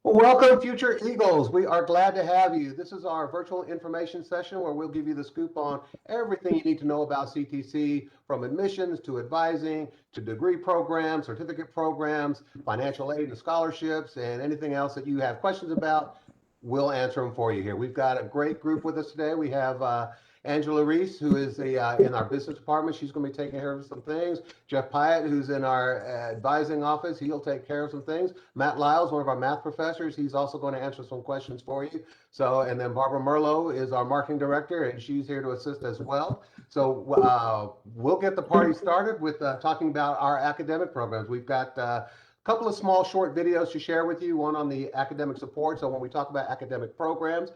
Well, welcome, future Eagles. We are glad to have you. This is our virtual information session where we'll give you the scoop on everything you need to know about CTC, from admissions to advising to degree programs, certificate programs, financial aid and scholarships, and anything else that you have questions about. We'll answer them for you here. We've got a great group with us today. We have Angela Reese, who is in our business department. She's going to be taking care of some things. Jeff Pyatt, who's in our advising office, he'll take care of some things. Matt Lyles, one of our math professors, he's also going to answer some questions for you. So, and then Barbara Merlot is our marketing director, and she's here to assist as well. So we'll get the party started with talking about our academic programs. We've got a couple of small short videos to share with you, one on the academic support. So when we talk about academic programs,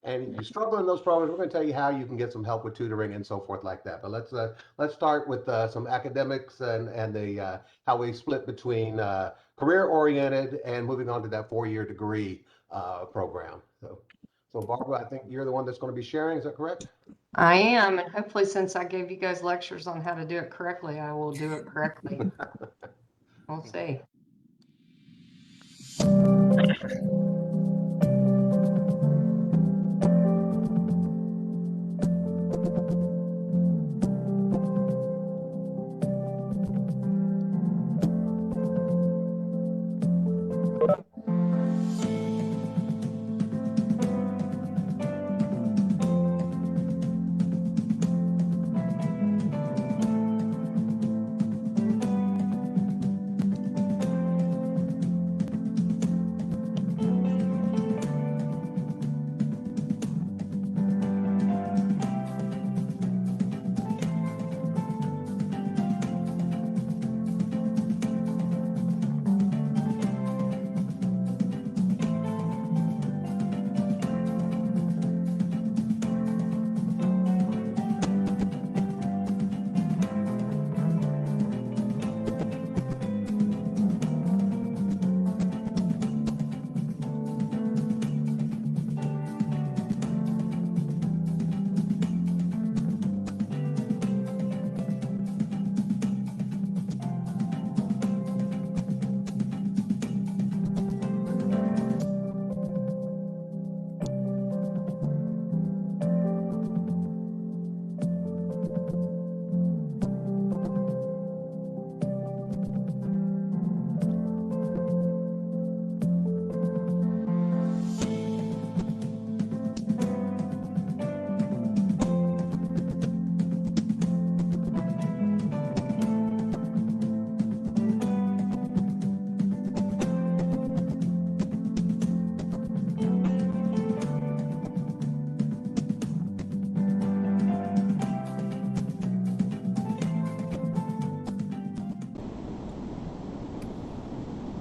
and if you struggle in those programs, we're going to tell you how you can get some help with tutoring and so forth like that. But let's start with some academics and the how we split between career oriented and moving on to that 4-year degree program. So Barbara, I think you're the one that's going to be sharing. Is that correct? I am, and hopefully since I gave you guys lectures on how to do it correctly, I will do it correctly. We'll see.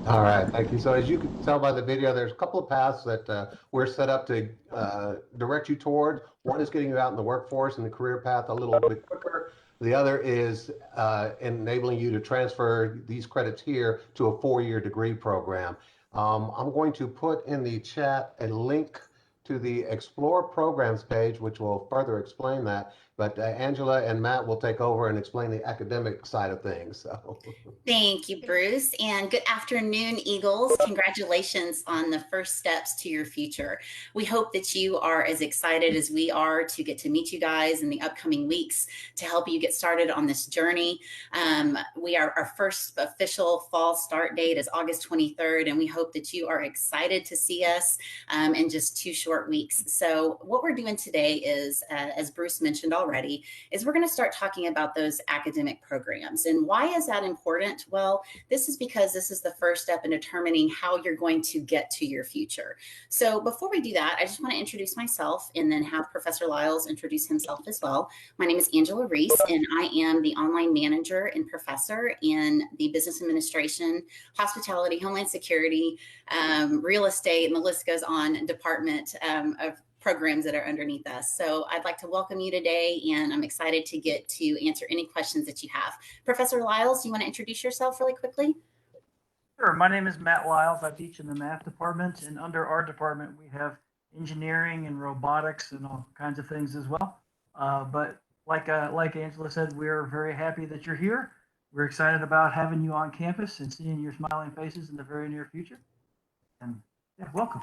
All right, thank you. So as you can tell by the video, there's a couple of paths that we're set up to direct you toward. One is getting you out in the workforce and the career path a little bit quicker. The other is enabling you to transfer these credits here to a 4-year degree program. I'm going to put in the chat a link to the Explore Programs page, which will further explain that. But Angela and Matt will take over and explain the academic side of things. So. Thank you, Bruce, and good afternoon, Eagles. Congratulations on the first steps to your future. We hope that you are as excited as we are to get to meet you guys in the upcoming weeks to help you get started on this journey. Our first official fall start date is August 23rd, and we hope that you are excited to see us in just 2 short weeks. So what we're doing today is, as Bruce mentioned already, is we're going to start talking about those academic programs. And why is that important? Well, this is because this is the first step in determining how you're going to get to your future. So before we do that, I just want to introduce myself and then have Professor Lyles introduce himself as well. My name is Angela Reese, and I am the online manager and professor in the business administration, hospitality, homeland security, real estate, and the list goes on, department of programs that are underneath us. So I'd like to welcome you today, and I'm excited to get to answer any questions that you have. Professor Lyles, do you want to introduce yourself really quickly? Sure. My name is Matt Lyles. I teach in the math department, and under our department, we have engineering and robotics and all kinds of things as well. But like Angela said, we're very happy that you're here. We're excited about having you on campus and seeing your smiling faces in the very near future. And Yeah, welcome.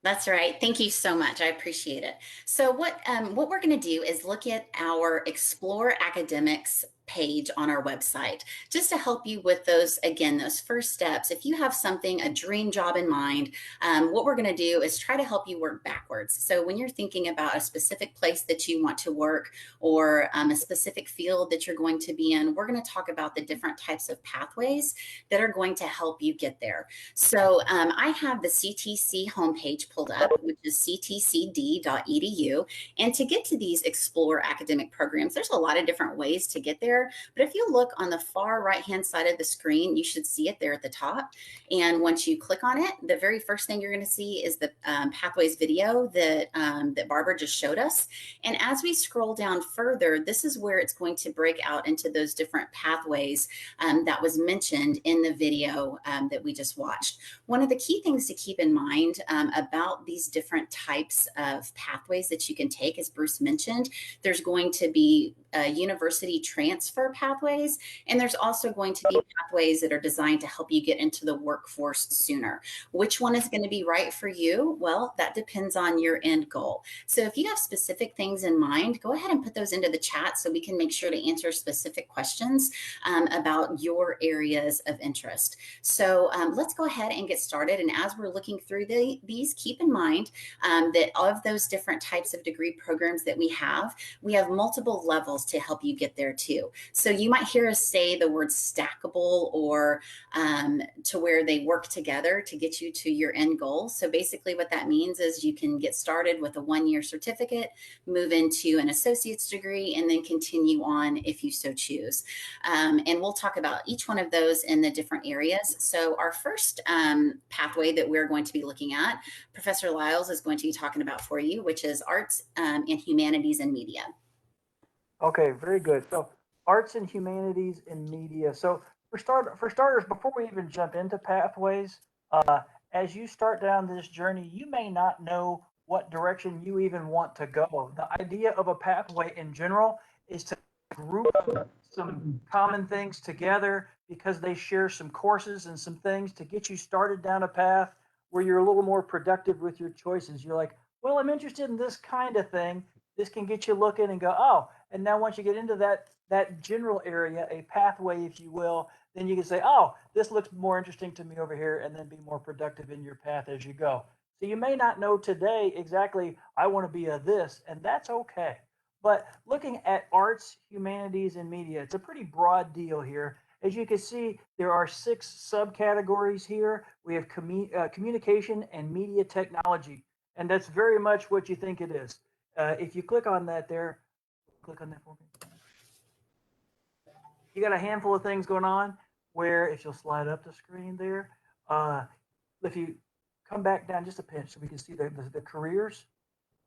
That's right. Thank you so much. I appreciate it. So what we're going to do is look at our Explore Academics page on our website, just to help you with those, again, those first steps. If you have something, a dream job in mind, what we're going to do is try to help you work backwards. So when you're thinking about a specific place that you want to work, or a specific field that you're going to be in, we're going to talk about the different types of pathways that are going to help you get there. So I have the CTC homepage pulled up, which is ctcd.edu. And to get to these Explore academic programs, there's a lot of different ways to get there. But if you look on the far right-hand side of the screen, you should see it there at the top. And once you click on it, the very first thing you're going to see is the Pathways video that Barbara just showed us. And as we scroll down further, this is where it's going to break out into those different pathways that was mentioned in the video that we just watched. One of the key things to keep in mind about these different types of pathways that you can take, as Bruce mentioned, there's going to be university transfer pathways, and there's also going to be pathways that are designed to help you get into the workforce sooner. Which one is going to be right for you? Well, that depends on your end goal. So if you have specific things in mind, go ahead and put those into the chat so we can make sure to answer specific questions about your areas of interest. So let's go ahead and get started. And as we're looking through these, keep in mind that of those different types of degree programs that we have multiple levels to help you get there too. So you might hear us say the word stackable, or to where they work together to get you to your end goal. So basically what that means is you can get started with a one-year certificate, move into an associate's degree, and then continue on if you so choose. And we'll talk about each one of those in the different areas. So our first pathway that we're going to be looking at, Professor Lyles is going to be talking about for you, which is Arts and Humanities and Media. Okay, very good. So arts and humanities and media. So for starters, before we even jump into pathways, as you start down this journey, you may not know what direction you even want to go. The idea of a pathway in general is to group some common things together because they share some courses and some things to get you started down a path where you're a little more productive with your choices. You're like, well, I'm interested in this kind of thing. This can get you looking and go, oh, and now once you get into that general area, a pathway, if you will, then you can say, oh, this looks more interesting to me over here, and then be more productive in your path as you go. So you may not know today exactly, I want to be a this, and that's okay. But looking at arts, humanities, and media, it's a pretty broad deal here. As you can see, there are 6 subcategories here. We have communication and media technology, and that's very much what you think it is. If you click on that there, click on that for me. You got a handful of things going on where, if you'll slide up the screen there, if you come back down just a pinch so we can see the careers.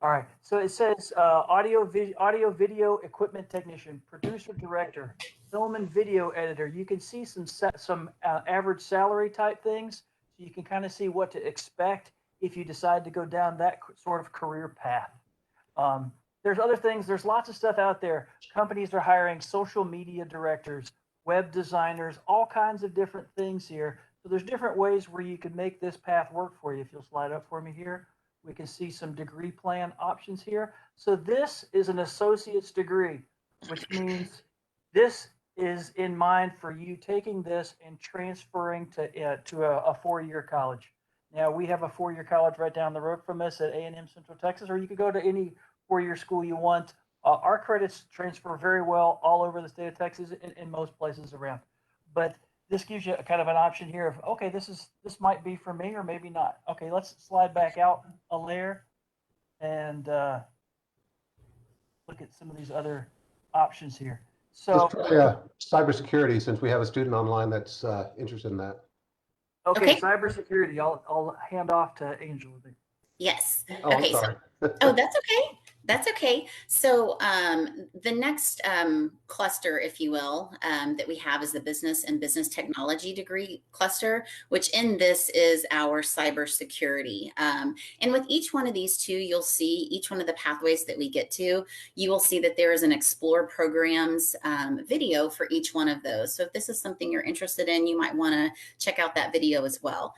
All right, so it says audio, video equipment technician, producer, director, film and video editor. You can see some average salary type things, so you can kind of see what to expect if you decide to go down that sort of career path. There's other things. There's lots of stuff out there. Companies are hiring social media directors, web designers, all kinds of different things here. So there's different ways where you can make this path work for you. If you'll slide up for me here, we can see some degree plan options here. So this is an associate's degree, which means this is in mind for you taking this and transferring to a 4-year college. Now, we have a 4-year college right down the road from us at A&M Central Texas, or you could go to any 4-year school you want. Our credits transfer very well all over the state of Texas and in most places around. But this gives you a kind of an option here of, okay, this might be for me or maybe not. Okay, let's slide back out a layer and look at some of these other options here. So cybersecurity, since we have a student online that's interested in that. Okay, cybersecurity. I'll hand off to Angela. Yes. Oh, Okay. I'm sorry. Oh, that's okay. That's okay. So the next cluster, if you will, that we have is the business and business technology degree cluster, which in this is our cybersecurity. And with each one of these two, you'll see each one of the pathways that we get to. You will see that there is an explore programs video for each one of those. So if this is something you're interested in, you might want to check out that video as well.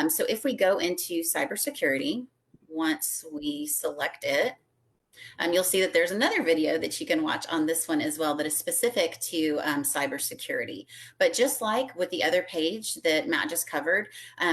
So if we go into cybersecurity, once we select it, you'll see that there's another video that you can watch on this one as well that is specific to cybersecurity. But just like with the other page that Matt just covered,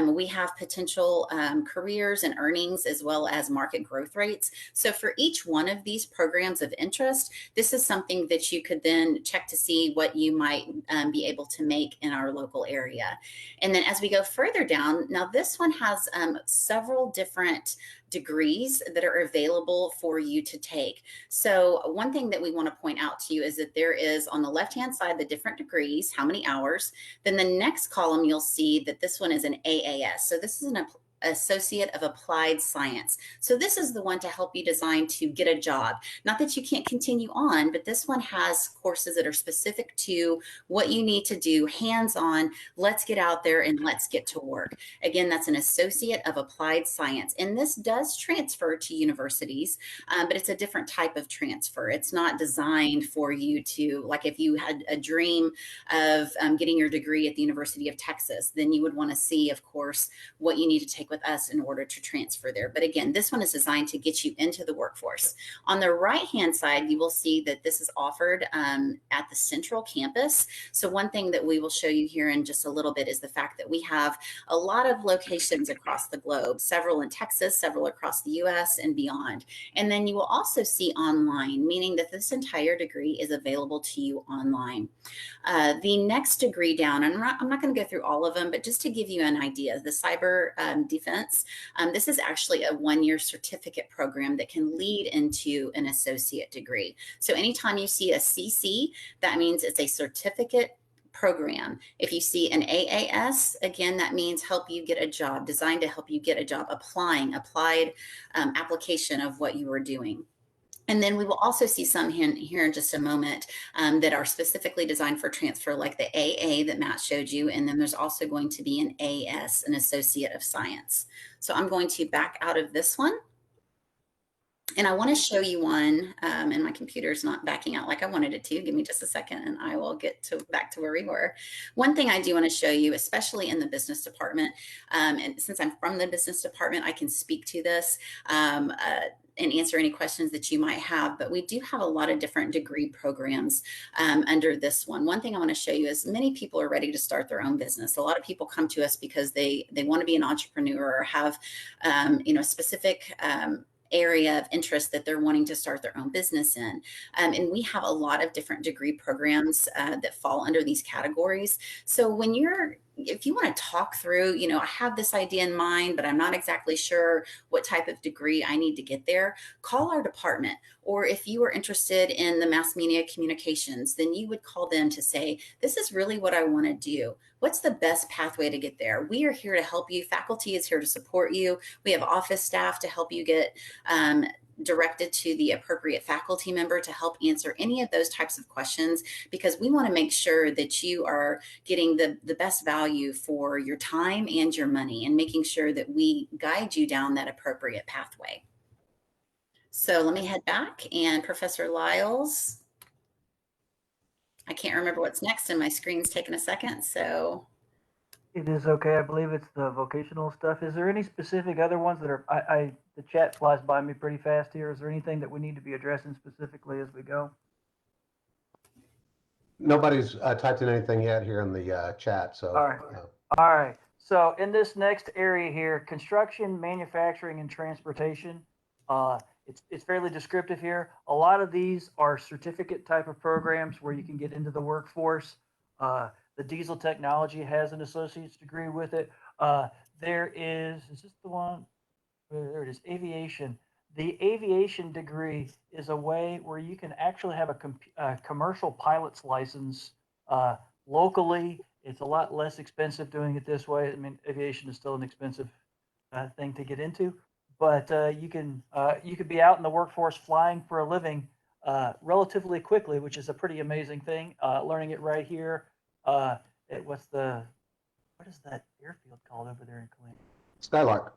we have potential careers and earnings as well as market growth rates. So for each one of these programs of interest, this is something that you could then check to see what you might be able to make in our local area. And then as we go further down, now this one has several different degrees that are available for you to take. So one thing that we want to point out to you is that there is on the left-hand side, the different degrees, how many hours. Then the next column, you'll see that this one is an AAS. So this is an Associate of Applied Science. So this is the one to help you design to get a job. Not that you can't continue on, but this one has courses that are specific to what you need to do, hands-on, let's get out there and let's get to work. Again, that's an Associate of Applied Science. And this does transfer to universities, but it's a different type of transfer. It's not designed for you to, like if you had a dream of getting your degree at the University of Texas, then you would want to see, of course, what you need to take with us in order to transfer there. But again, this one is designed to get you into the workforce. On the right-hand side, you will see that this is offered at the central campus. So one thing that we will show you here in just a little bit is the fact that we have a lot of locations across the globe, several in Texas, several across the US and beyond. And then you will also see online, meaning that this entire degree is available to you online. The next degree down, I'm not going to go through all of them, but just to give you an idea, the cyber defense, this is actually a one-year certificate program that can lead into an associate degree. So anytime you see a CC, that means it's a certificate program. If you see an AAS, again, that means help you get a job, designed to help you get a job, applied application of what you are doing. And then we will also see some here in just a moment that are specifically designed for transfer, like the AA that Matt showed you. And then there's also going to be an AS, an Associate of Science. So I'm going to back out of this one. And I want to show you one, and my computer's not backing out like I wanted it to. Give me just a second and I will get back to where we were. One thing I do want to show you, especially in the business department, and since I'm from the business department, I can speak to this and answer any questions that you might have, but we do have a lot of different degree programs under this one. One thing I want to show you is many people are ready to start their own business. A lot of people come to us because they want to be an entrepreneur or have a specific area of interest that they're wanting to start their own business in. And we have a lot of different degree programs that fall under these categories. So if you want to talk through, I have this idea in mind, but I'm not exactly sure what type of degree I need to get there, call our department. Or if you are interested in the mass media communications, then you would call them to say, this is really what I want to do. What's the best pathway to get there? We are here to help you. Faculty is here to support you. We have office staff to help you get directed to the appropriate faculty member to help answer any of those types of questions, because we want to make sure that you are getting the best value for your time and your money, and making sure that we guide you down that appropriate pathway. So let me head back, and Professor Lyles, I can't remember what's next and my screen's taking a second. So It is okay. I believe it's the vocational stuff. Is there any specific other ones that are, the chat flies by me pretty fast here. Is there anything that we need to be addressing specifically as we go? Nobody's typed in anything yet here in the chat. So, All right. All right. So in this next area here, construction, manufacturing, and transportation, it's fairly descriptive here. A lot of these are certificate type of programs where you can get into the workforce. The diesel technology has an associate's degree with it. There is this the one? There it is, aviation. The aviation degree is a way where you can actually have a commercial pilot's license locally. It's a lot less expensive doing it this way. I mean, aviation is still an expensive thing to get into, but you could be out in the workforce flying for a living relatively quickly, which is a pretty amazing thing. Learning it right here. What is that airfield called over there in Killeen? Skylark.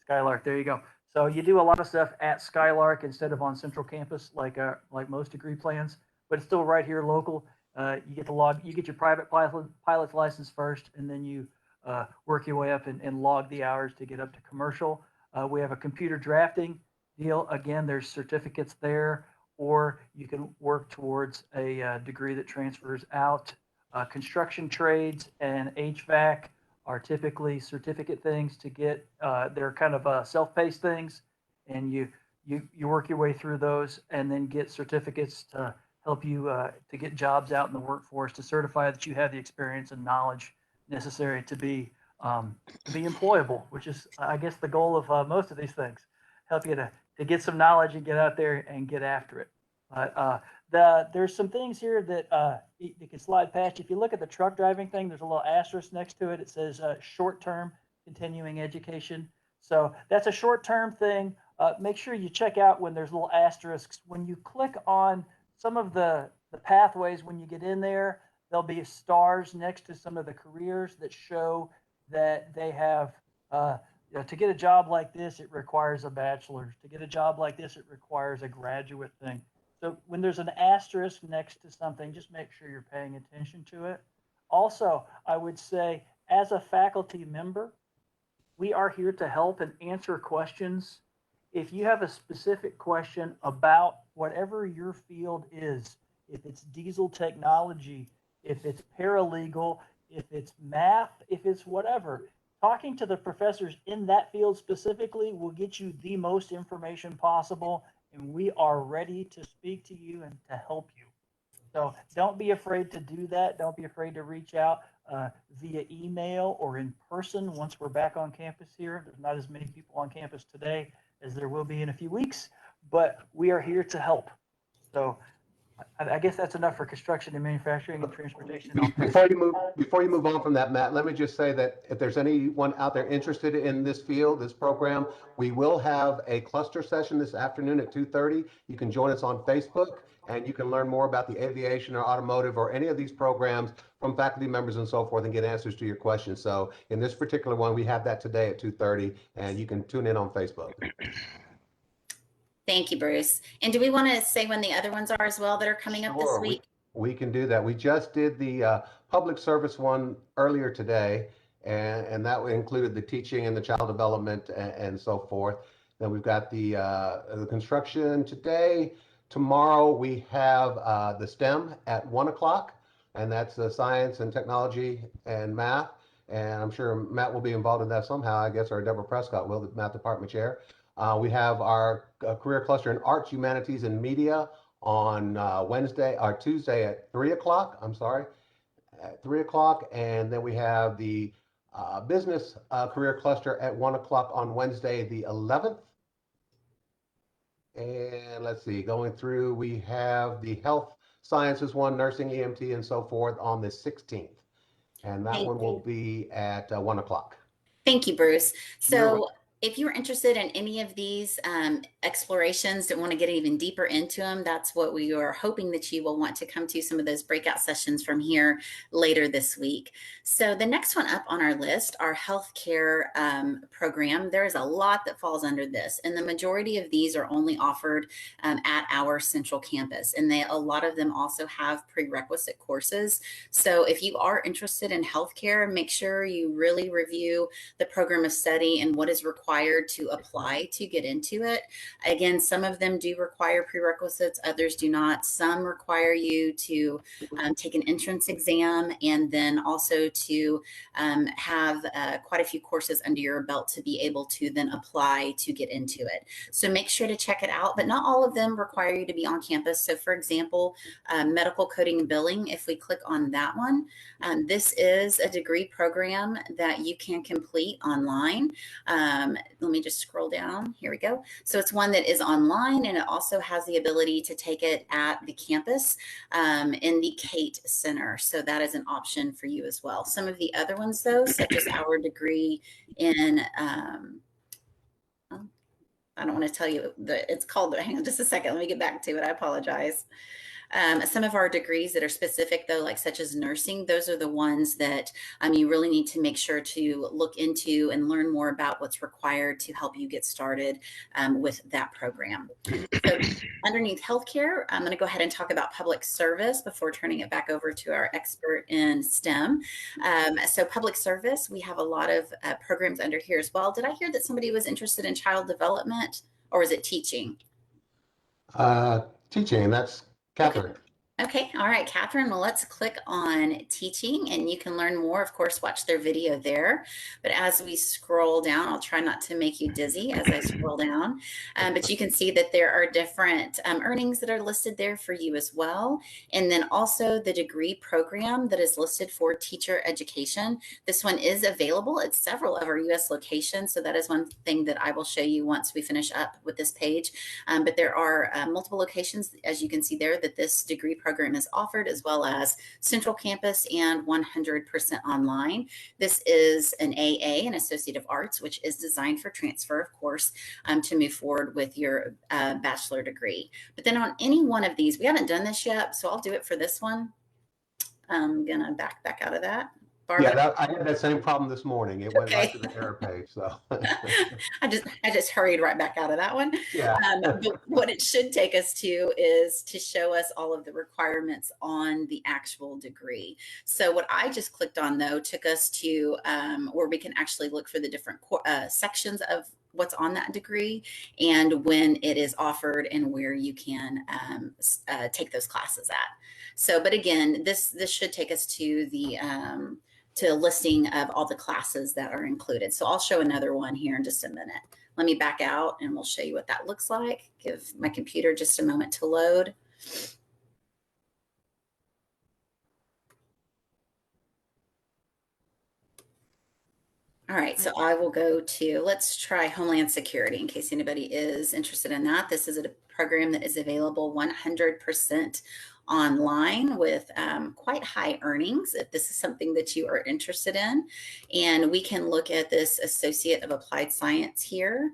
Skylark. There you go. So you do a lot of stuff at Skylark instead of on Central Campus, like most degree plans, but it's still right here local. You get you get your private pilot's license first, and then you work your way up and log the hours to get up to commercial. We have a computer drafting deal. Again, there's certificates there, or you can work towards a degree that transfers out. Construction trades and HVAC are typically certificate things to get. They're kind of self-paced things, and you work your way through those, and then get certificates to help you to get jobs out in the workforce, to certify that you have the experience and knowledge necessary to be employable, which is, I guess, the goal of most of these things. Help you to get some knowledge and get out there and get after it. But there's some things here that you can slide past. If you look at the truck driving thing, there's a little asterisk next to it. It says short-term continuing education. So that's a short-term thing. Make sure you check out when there's little asterisks. When you click on some of the pathways, when you get in there, there'll be stars next to some of the careers that show that they have, to get a job like this, it requires a bachelor's. To get a job like this, it requires a graduate thing. So when there's an asterisk next to something, just make sure you're paying attention to it. Also, I would say, as a faculty member, we are here to help and answer questions. If you have a specific question about whatever your field is, if it's diesel technology, if it's paralegal, if it's math, if it's whatever, talking to the professors in that field specifically will get you the most information possible, and we are ready to speak to you and to help you. So don't be afraid to do that. Don't be afraid to reach out via email or in person once we're back on campus here. There's not as many people on campus today as there will be in a few weeks, but we are here to help. So I guess that's enough for construction and manufacturing and transportation. Before you move on from that, Matt, let me just say that if there's anyone out there interested in this field, this program, we will have a cluster session this afternoon at 2:30. You can join us on Facebook, and you can learn more about the aviation or automotive or any of these programs from faculty members and so forth, and get answers to your questions. So in this particular one, we have that today at 2:30, and you can tune in on Facebook. Thank you, Bruce. And do we want to say when the other ones are as well that are coming up this week? We can do that. We just did the public service one earlier today, and that included the teaching and the child development and so forth. Then we've got the construction today. Tomorrow we have the STEM at 1 o'clock, and that's science and technology and math. And I'm sure Matt will be involved in that somehow, I guess, or Deborah Prescott will, the math department chair. We have our career cluster in arts, humanities, and media on Tuesday at 3 o'clock. I'm sorry, at 3 o'clock. And then we have the business career cluster at 1 o'clock on Wednesday, the 11th. And let's see, going through, we have the health sciences one, nursing, EMT, and so forth on the 16th. And that one will be at 1 o'clock. Thank you, Bruce. So if you're interested in any of these explorations that want to get even deeper into them, that's what we are hoping that you will want to come to some of those breakout sessions from here later this week. So the next one up on our list, our healthcare program, there is a lot that falls under this. And the majority of these are only offered at our central campus. And a lot of them also have prerequisite courses. So if you are interested in healthcare, make sure you really review the program of study and what is required to apply to get into it. Again, some of them do require prerequisites, others do not. Some require you to take an entrance exam, and then also to have quite a few courses under your belt to be able to then apply to get into it. So make sure to check it out, but not all of them require you to be on campus. So for example, medical coding and billing, if we click on that one, this is a degree program that you can complete online. Let me just scroll down. Here we go. So it's one that is online, and it also has the ability to take it at the campus in the Kate Center. So that is an option for you as well. Some of the other ones, though, such as our degree in I don't want to tell you it's called, hang on just a second. Let me get back to it. I apologize. Some of our degrees that are specific though, like such as nursing, those are the ones that you really need to make sure to look into and learn more about what's required to help you get started with that program. So underneath healthcare, I'm going to go ahead and talk about public service before turning it back over to our expert in STEM. So public service, we have a lot of programs under here as well. Did I hear that somebody was interested in child development, or is it teaching? Teaching, that's Catherine. Okay. All right, Catherine. Well, let's click on teaching and you can learn more. Of course, watch their video there. But as we scroll down, I'll try not to make you dizzy as I scroll down. But you can see that there are different earnings that are listed there for you as well. And then also the degree program that is listed for teacher education. This one is available at several of our U.S. locations. So that is one thing that I will show you once we finish up with this page. But there are multiple locations, as you can see there, that this degree program is offered, as well as Central Campus and 100% online. This is an AA, an Associate of Arts, which is designed for transfer, of course, to move forward with your bachelor degree. But then on any one of these, we haven't done this yet, so I'll do it for this one. I'm gonna back out of that. Barbara? Yeah, I had that same problem this morning. It went right Okay. to the error page. So I just hurried right back out of that one. yeah. But what it should take us to is to show us all of the requirements on the actual degree. So what I just clicked on though took us to where we can actually look for the different sections of what's on that degree and when it is offered and where you can take those classes at. So, but again, this should take us to the to a listing of all the classes that are included. So I'll show another one here in just a minute. Let me back out and we'll show you what that looks like. Give my computer just a moment to load. All right, so I will go to, let's try Homeland Security in case anybody is interested in that. This is a program that is available 100% online with quite high earnings if this is something that you are interested in. And we can look at this Associate of Applied Science here.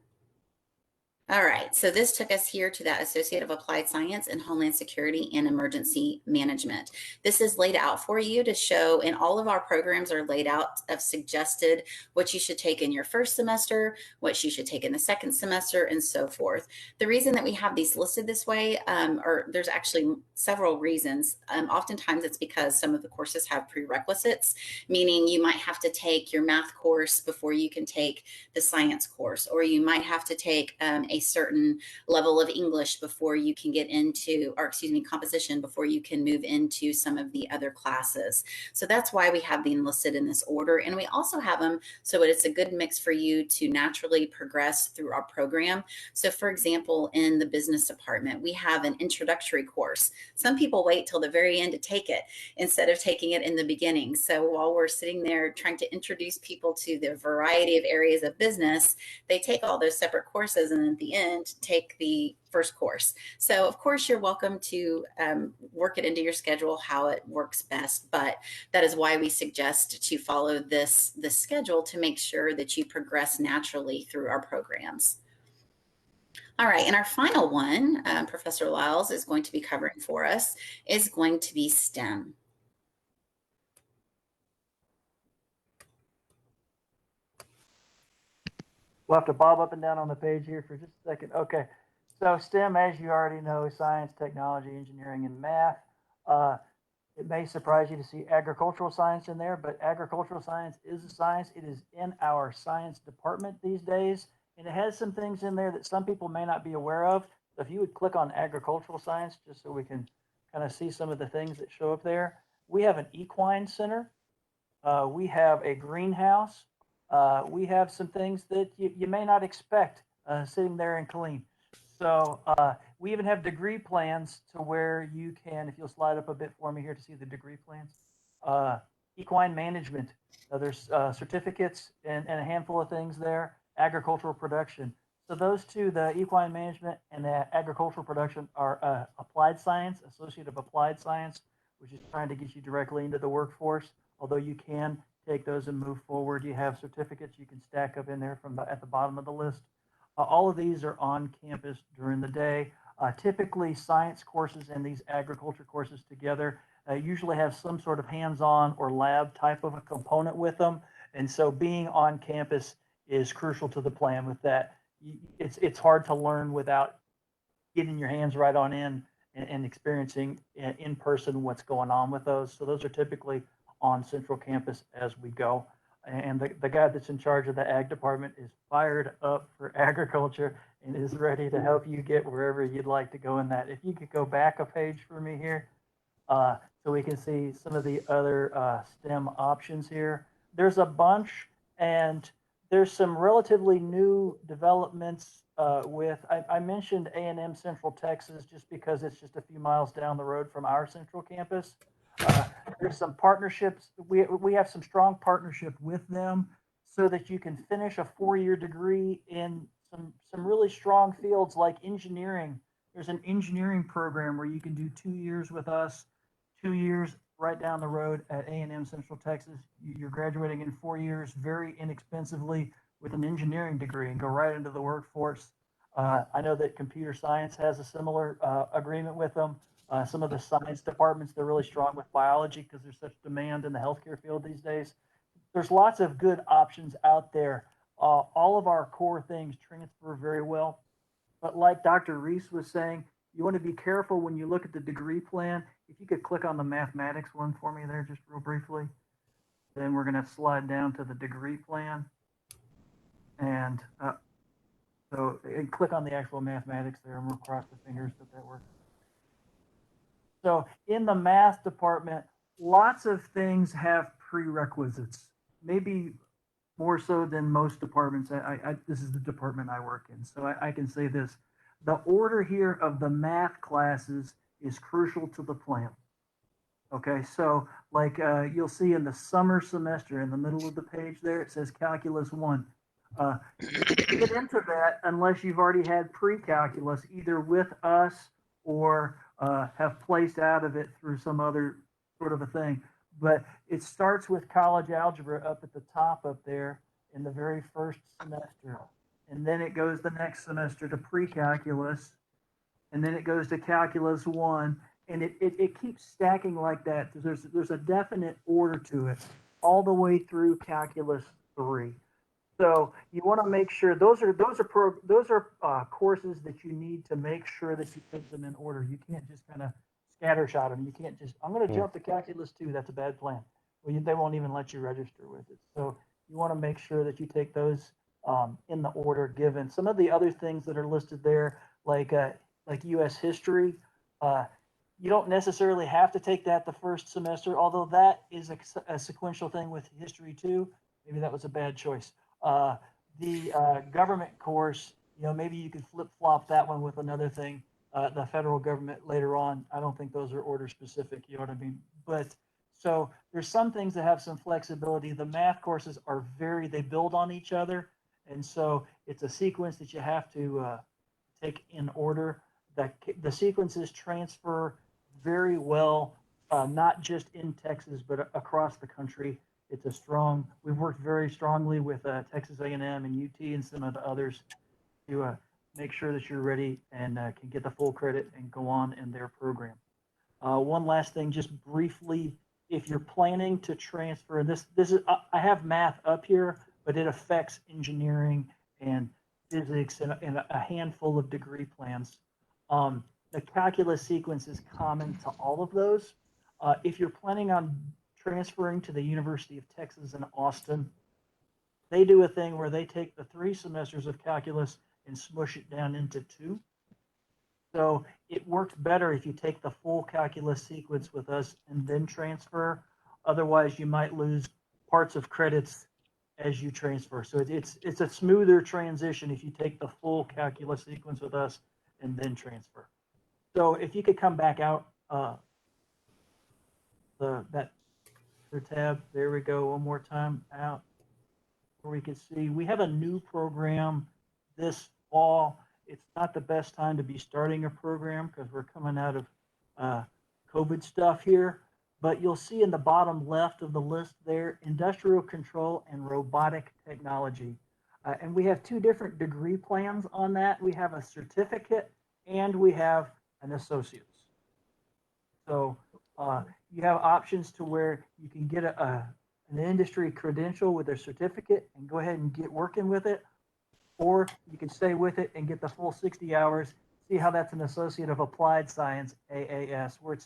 All right, so this took us here to that Associate of Applied Science in Homeland Security and Emergency Management. This is laid out for you to show, and all of our programs are laid out of suggested what you should take in your first semester, what you should take in the second semester, and so forth. The reason that we have these listed this way, or there's actually several reasons. Oftentimes it's because some of the courses have prerequisites, meaning you might have to take your math course before you can take the science course, or you might have to take a certain level of English before you can get into, or excuse me, composition before you can move into some of the other classes. So that's why we have them listed in this order. And we also have them so it's a good mix for you to naturally progress through our program. So for example, in the business department, we have an introductory course. Some people wait till the very end to take it instead of taking it in the beginning. So while we're sitting there trying to introduce people to the variety of areas of business, they take all those separate courses and at the end take the first course. So of course you're welcome to work it into your schedule how it works best, but that is why we suggest to follow this schedule to make sure that you progress naturally through our programs. All right, and our final one, Professor Lyles is going to be covering for us, is going to be STEM. We'll have to bob up and down on the page here for just a second. Okay, so STEM, as you already know, science, technology, engineering, and math. It may surprise you to see agricultural science in there, but agricultural science is a science. It is in our science department these days, and it has some things in there that some people may not be aware of. So if you would click on agricultural science, just so we can kind of see some of the things that show up there. We have an equine center. We have a greenhouse. We have some things that you may not expect sitting there in Killeen. So we even have degree plans to where you can, if you'll slide up a bit for me here to see the degree plans, equine management. There's certificates and a handful of things there, agricultural production. So those two, the equine management and the agricultural production, are applied science, Associate of Applied Science, which is trying to get you directly into the workforce. Although you can take those and move forward. You have certificates you can stack up in there from at the bottom of the list. All of these are on campus during the day. Typically, science courses and these agriculture courses together usually have some sort of hands-on or lab type of a component with them. And so being on campus is crucial to the plan with that. It's hard to learn without getting your hands right on in and experiencing in person what's going on with those. So those are typically on central campus as we go. And the guy that's in charge of the ag department is fired up for agriculture and is ready to help you get wherever you'd like to go in that. If you could go back a page for me here, so we can see some of the other STEM options here. There's a bunch, and there's some relatively new developments I mentioned A&M Central Texas just because it's just a few miles down the road from our central campus. There's some partnerships. We have some strong partnership with them so that you can finish a 4-year degree in some really strong fields like engineering. There's an engineering program where you can do 2 years with us, 2 years right down the road at A&M Central Texas. You're graduating in 4 years very inexpensively with an engineering degree and go right into the workforce. I know that computer science has a similar agreement with them. Some of the science departments, they're really strong with biology because there's such demand in the healthcare field these days. There's lots of good options out there. All of our core things transfer very well. But like Dr. Reese was saying, you want to be careful when you look at the degree plan. If you could click on the mathematics one for me there just real briefly. Then we're going to slide down to the degree plan. And and click on the actual mathematics there, and we'll cross the fingers that works. So in the math department, lots of things have prerequisites, maybe more so than most departments. This is the department I work in, so I can say this. The order here of the math classes is crucial to the plan. Okay, so like you'll see in the summer semester in the middle of the page there, it says Calculus 1. You can't get into that unless you've already had pre-calculus either with us or have placed out of it through some other sort of a thing. But it starts with college algebra up at the top up there in the very first semester. And then it goes the next semester to pre-calculus. And then it goes to calculus 1. And it keeps stacking like that. There's a definite order to it all the way through calculus 3. So you want to make sure those are courses that you need to make sure that you put them in order. You can't just kind of scattershot them. You can't just, I'm going to jump to calculus 2. That's a bad plan. Well, they won't even let you register with it. So you want to make sure that you take those in the order given. Some of the other things that are listed there, like U.S. history, you don't necessarily have to take that the first semester, although that is a sequential thing with history too. Maybe that was a bad choice. The government course, maybe you could flip-flop that one with another thing, the federal government later on. I don't think those are order specific, you know what I mean? But so there's some things that have some flexibility. The math courses are they build on each other. And so it's a sequence that you have to take in order. The sequences transfer very well, not just in Texas, but across the country. It's we've worked very strongly with Texas A&M and UT and some of the others to make sure that you're ready and can get the full credit and go on in their program. One last thing, just briefly, if you're planning to transfer, and this is, I have math up here, but it affects engineering and physics and a handful of degree plans. The calculus sequence is common to all of those. If you're planning on transferring to the University of Texas in Austin, they do a thing where they take the 3 semesters of calculus and smush it down into 2. So it works better if you take the full calculus sequence with us and then transfer. Otherwise, you might lose parts of credits as you transfer. So it's a smoother transition if you take the full calculus sequence with us and then transfer. So if you could come back out that tab, there we go, one more time out, where we can see we have a new program this fall. It's not the best time to be starting a program because we're coming out of COVID stuff here, but you'll see in the bottom left of the list there, industrial control and robotic technology. And we have 2 different degree plans on that. We have a certificate and we have an associate's. So you have options to where you can get an industry credential with a certificate and go ahead and get working with it, or you can stay with it and get the full 60 hours. See how that's an associate of applied science, AAS, where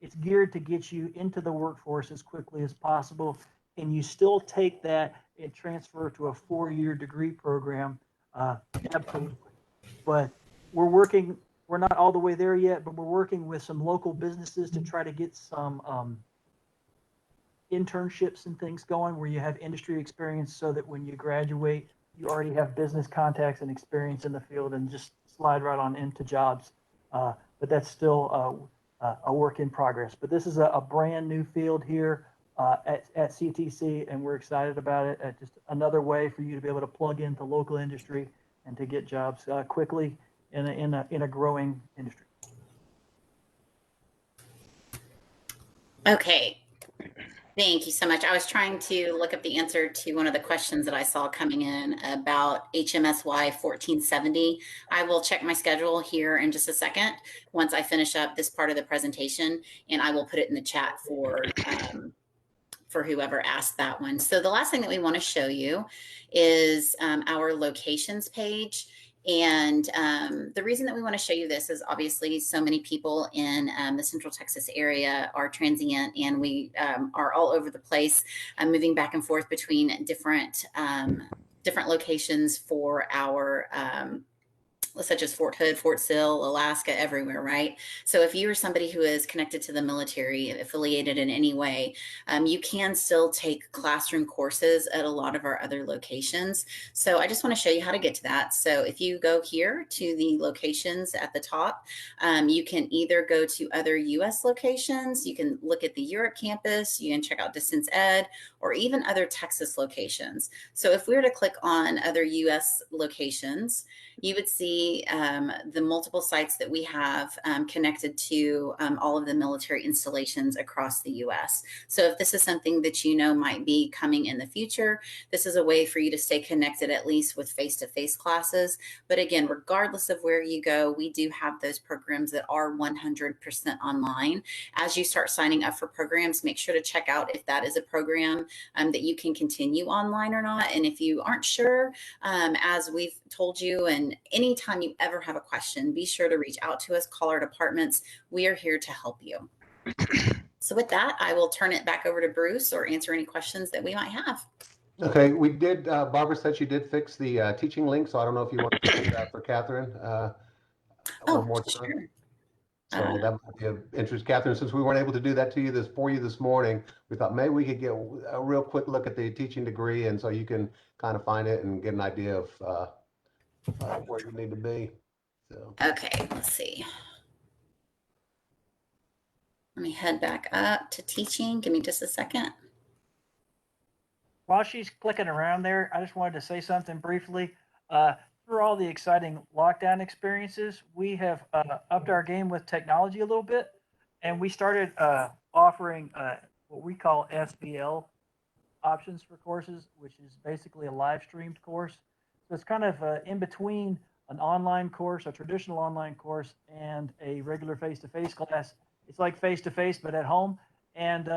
it's geared to get you into the workforce as quickly as possible, and you still take that and transfer to a 4-year degree program. Absolutely. But we're not all the way there yet, but we're working with some local businesses to try to get some internships and things going where you have industry experience so that when you graduate, you already have business contacts and experience in the field and just slide right on into jobs. But that's still a work in progress. But this is a brand new field here at CTC, and we're excited about it. Just another way for you to be able to plug into local industry and to get jobs quickly in a growing industry. Okay. Thank you so much. I was trying to look up the answer to one of the questions that I saw coming in about HMSY 1470. I will check my schedule here in just a second once I finish up this part of the presentation, and I will put it in the chat for whoever asked that one. So the last thing that we want to show you is our locations page. And the reason that we want to show you this is obviously so many people in the Central Texas area are transient, and we are all over the place, moving back and forth between different locations for our such as Fort Hood, Fort Sill, Alaska, everywhere, right? So if you are somebody who is connected to the military, affiliated in any way, you can still take classroom courses at a lot of our other locations. So I just want to show you how to get to that. So if you go here to the locations at the top, you can either go to other U.S. locations, you can look at the Europe campus, you can check out Distance Ed, or even other Texas locations. So if we were to click on other U.S. locations, you would see the multiple sites that we have connected to all of the military installations across the U.S. So if this is something that you know might be coming in the future, this is a way for you to stay connected at least with face-to-face classes. But again, regardless of where you go, we do have those programs that are 100% online. As you start signing up for programs, make sure to check out if that is a program that you can continue online or not. And if you aren't sure, as we've told you, and anytime you ever have a question, be sure to reach out to us, call our departments. We are here to help you. So with that, I will turn it back over to Bruce or answer any questions that we might have. Okay, we did, Barbara said she did fix the teaching link, so I don't know if you want to do that for Catherine one more time. Sure. So that might be of interest. Catherine, since we weren't able to do that to you for you this morning, we thought maybe we could get a real quick look at the teaching degree, and so you can kind of find it and get an idea of where you need to be. So. Okay, let's see. Let me head back up to teaching. Give me just a second. While she's clicking around there, I just wanted to say something briefly. Through all the exciting lockdown experiences, we have upped our game with technology a little bit, and we started offering what we call SBL options for courses, which is basically a live streamed course. So it's kind of in between an online course, a traditional online course, and a regular face-to-face class. It's like face-to-face, but at home. And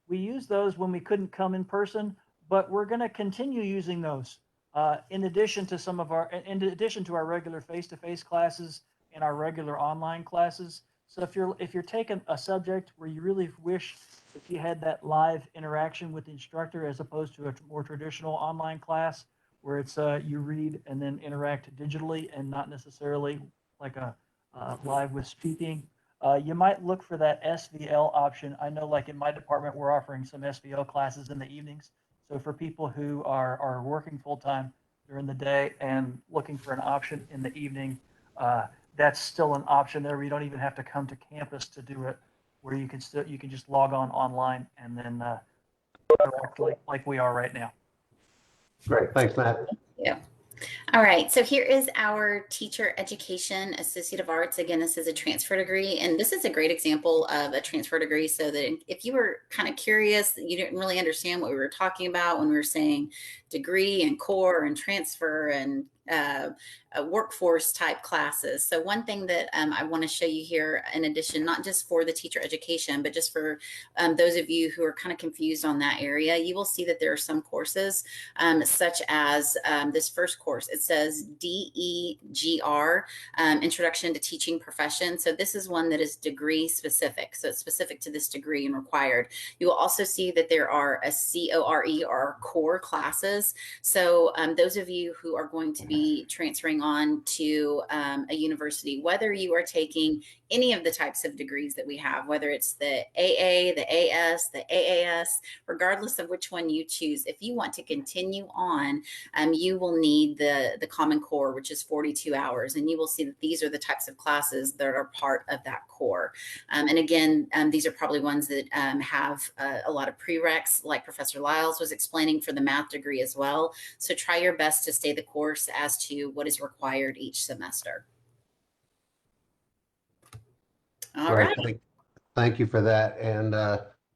we use those when we couldn't come in person, but we're going to continue using those in addition to our regular face-to-face classes and our regular online classes. So if you're taking a subject where you really wish that you had that live interaction with the instructor as opposed to a more traditional online class where it's you read and then interact digitally and not necessarily like a live with speaking, you might look for that SVL option. I know, like in my department, we're offering some SVL classes in the evenings. So for people who are working full-time during the day and looking for an option in the evening, that's still an option there. We don't even have to come to campus to do it, where you can just log on online and then interact like we are right now. Great, thanks, Matt. Yeah. All right, so here is our Teacher Education Associate of Arts. Again, this is a transfer degree, and this is a great example of a transfer degree. So that if you were kind of curious, you didn't really understand what we were talking about when we were saying degree and core and transfer and workforce type classes. So one thing that I want to show you here, in addition, not just for the teacher education, but just for those of you who are kind of confused on that area, you will see that there are some courses such as this first course. It says DEGR, Introduction to Teaching Profession. So this is one that is degree specific. So it's specific to this degree and required. You will also see that there are a CORE or core classes. So those of you who are going to be transferring on to a university, whether you are taking any of the types of degrees that we have, whether it's the AA, the AS, the AAS, regardless of which one you choose, if you want to continue on, you will need the Common Core, which is 42 hours. And you will see that these are the types of classes that are part of that core. And again, these are probably ones that have a lot of prereqs, like Professor Lyles was explaining for the math degree as well. So try your best to stay the course as to what is required each semester. All right. Thank you for that. And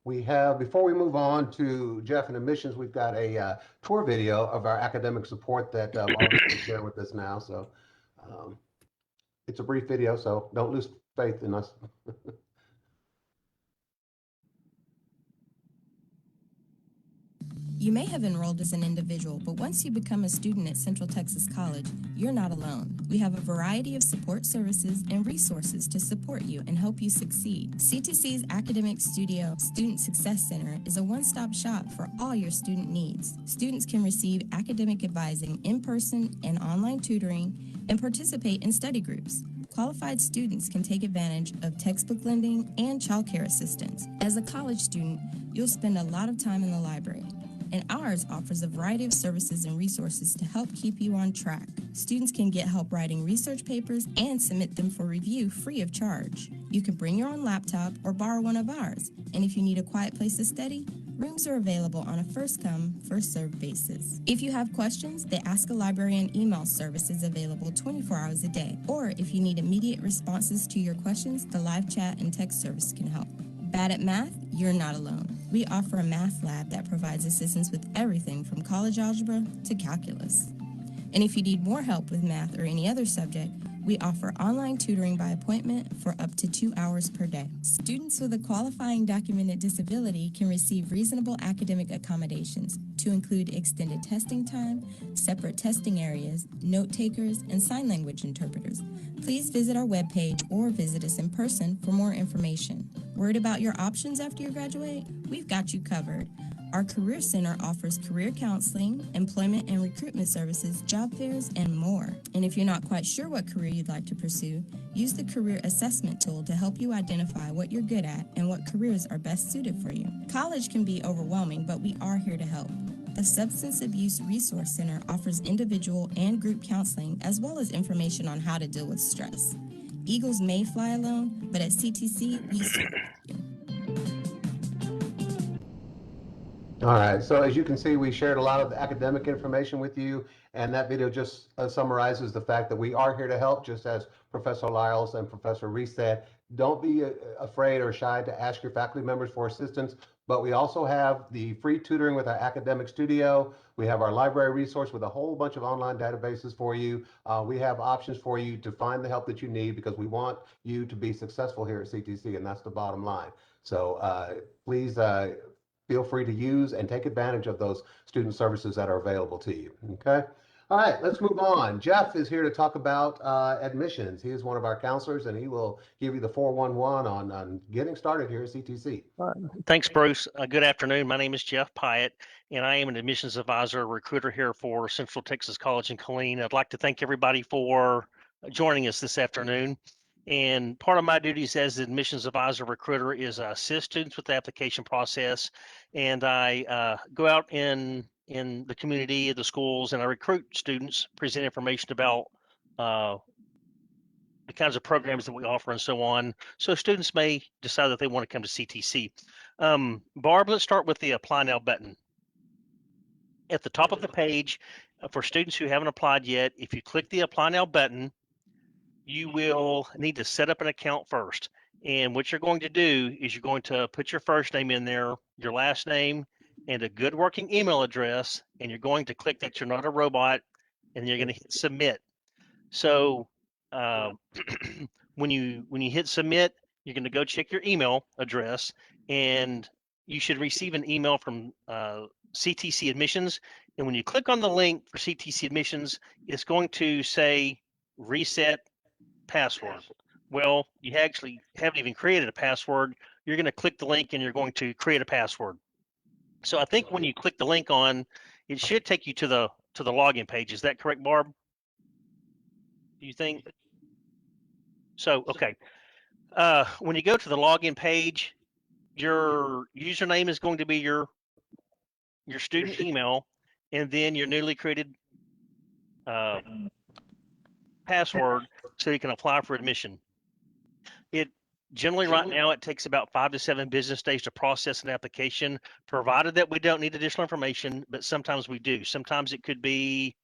we have, before we move on to Jeff and admissions, we've got a tour video of our academic support that Barbara's going to share with us now. So it's a brief video, so don't lose faith in us. You may have enrolled as an individual, but once you become a student at Central Texas College, you're not alone. We have a variety of support services and resources to support you and help you succeed. CTC's Academic Studio Student Success Center is a one-stop shop for all your student needs. Students can receive academic advising in person and online tutoring and participate in study groups. Qualified students can take advantage of textbook lending and childcare assistance. As a college student, you'll spend a lot of time in the library, and ours offers a variety of services and resources to help keep you on track. Students can get help writing research papers and submit them for review free of charge. You can bring your own laptop or borrow one of ours, and if you need a quiet place to study, rooms are available on a first-come, first-served basis. If you have questions, the Ask a Librarian email service is available 24 hours a day, or if you need immediate responses to your questions, the live chat and text service can help. Bad at math? You're not alone. We offer a math lab that provides assistance with everything from college algebra to calculus. And if you need more help with math or any other subject, we offer online tutoring by appointment for up to 2 hours per day. Students with a qualifying documented disability can receive reasonable academic accommodations to include extended testing time, separate testing areas, note takers, and sign language interpreters. Please visit our webpage or visit us in person for more information. Worried about your options after you graduate? We've got you covered. Our Career Center offers career counseling, employment and recruitment services, job fairs, and more. And if you're not quite sure what career you'd like to pursue, use the Career Assessment tool to help you identify what you're good at and what careers are best suited for you. College can be overwhelming, but we are here to help. The Substance Abuse Resource Center offers individual and group counseling, as well as information on how to deal with stress. Eagles may fly alone, but at CTC, we support you. All right, so as you can see, we shared a lot of the academic information with you, and that video just summarizes the fact that we are here to help, just as Professor Lyles and Professor Reese said. Don't be afraid or shy to ask your faculty members for assistance, but we also have the free tutoring with our academic studio. We have our library resource with a whole bunch of online databases for you. We have options for you to find the help that you need, because we want you to be successful here at CTC, and that's the bottom line. So please feel free to use and take advantage of those student services that are available to you. Okay. All right, let's move on. Jeff is here to talk about admissions. He is one of our counselors, and he will give you the 411 on getting started here at CTC. Thanks, Bruce. Good afternoon. My name is Jeff Pyatt, and I am an admissions advisor, recruiter here for Central Texas College in Killeen. I'd like to thank everybody for joining us this afternoon. And part of my duties as admissions advisor recruiter is I assist students with the application process, and I go out in the community, the schools, and I recruit students, present information about the kinds of programs that we offer and so on. So students may decide that they want to come to CTC. Barb, let's start with the Apply Now button. At the top of the page, for students who haven't applied yet, if you click the Apply Now button, you will need to set up an account first. And what you're going to do is you're going to put your first name in there, your last name, and a good working email address, and you're going to click that you're not a robot, and you're going to hit submit. So when you hit submit, you're going to go check your email address, and you should receive an email from CTC Admissions. And when you click on the link for CTC Admissions, it's going to say reset password. Well, you actually haven't even created a password. You're going to click the link and you're going to create a password. So I think when you click the link on, it should take you to the login page. Is that correct, Barb? Do you think? So, okay. When you go to the login page, your username is going to be your student email, and then your newly created password so you can apply for admission. It generally right now it takes about 5 to 7 business days to process an application, provided that we don't need additional information, but sometimes we do. Sometimes it could be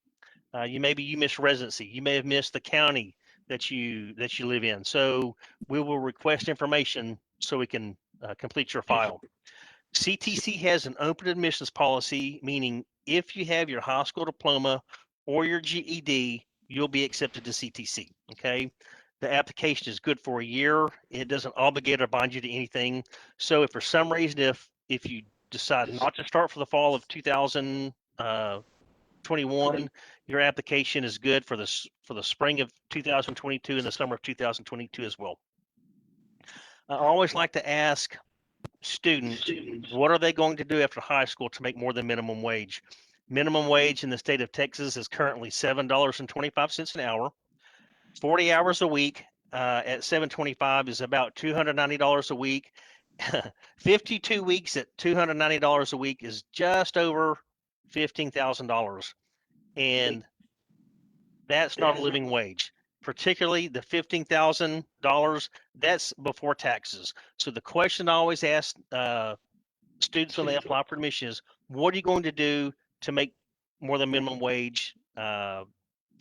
you missed residency. You may have missed the county that you live in. So we will request information so we can complete your file. CTC has an open admissions policy, meaning if you have your high school diploma or your GED, you'll be accepted to CTC. Okay. The application is good for a year. It doesn't obligate or bind you to anything. So if for some reason, if you decide not to start for the fall of 2021, your application is good for the spring of 2022 and the summer of 2022 as well. I always like to ask students, what are they going to do after high school to make more than minimum wage? Minimum wage in the state of Texas is currently $7.25 an hour. 40 hours a week at $7.25 is about $290 a week. 52 weeks at $290 a week is just over $15,000. And that's not a living wage. Particularly the $15,000, that's before taxes. So the question I always ask students when they apply for admission is, what are you going to do to make more than minimum wage, a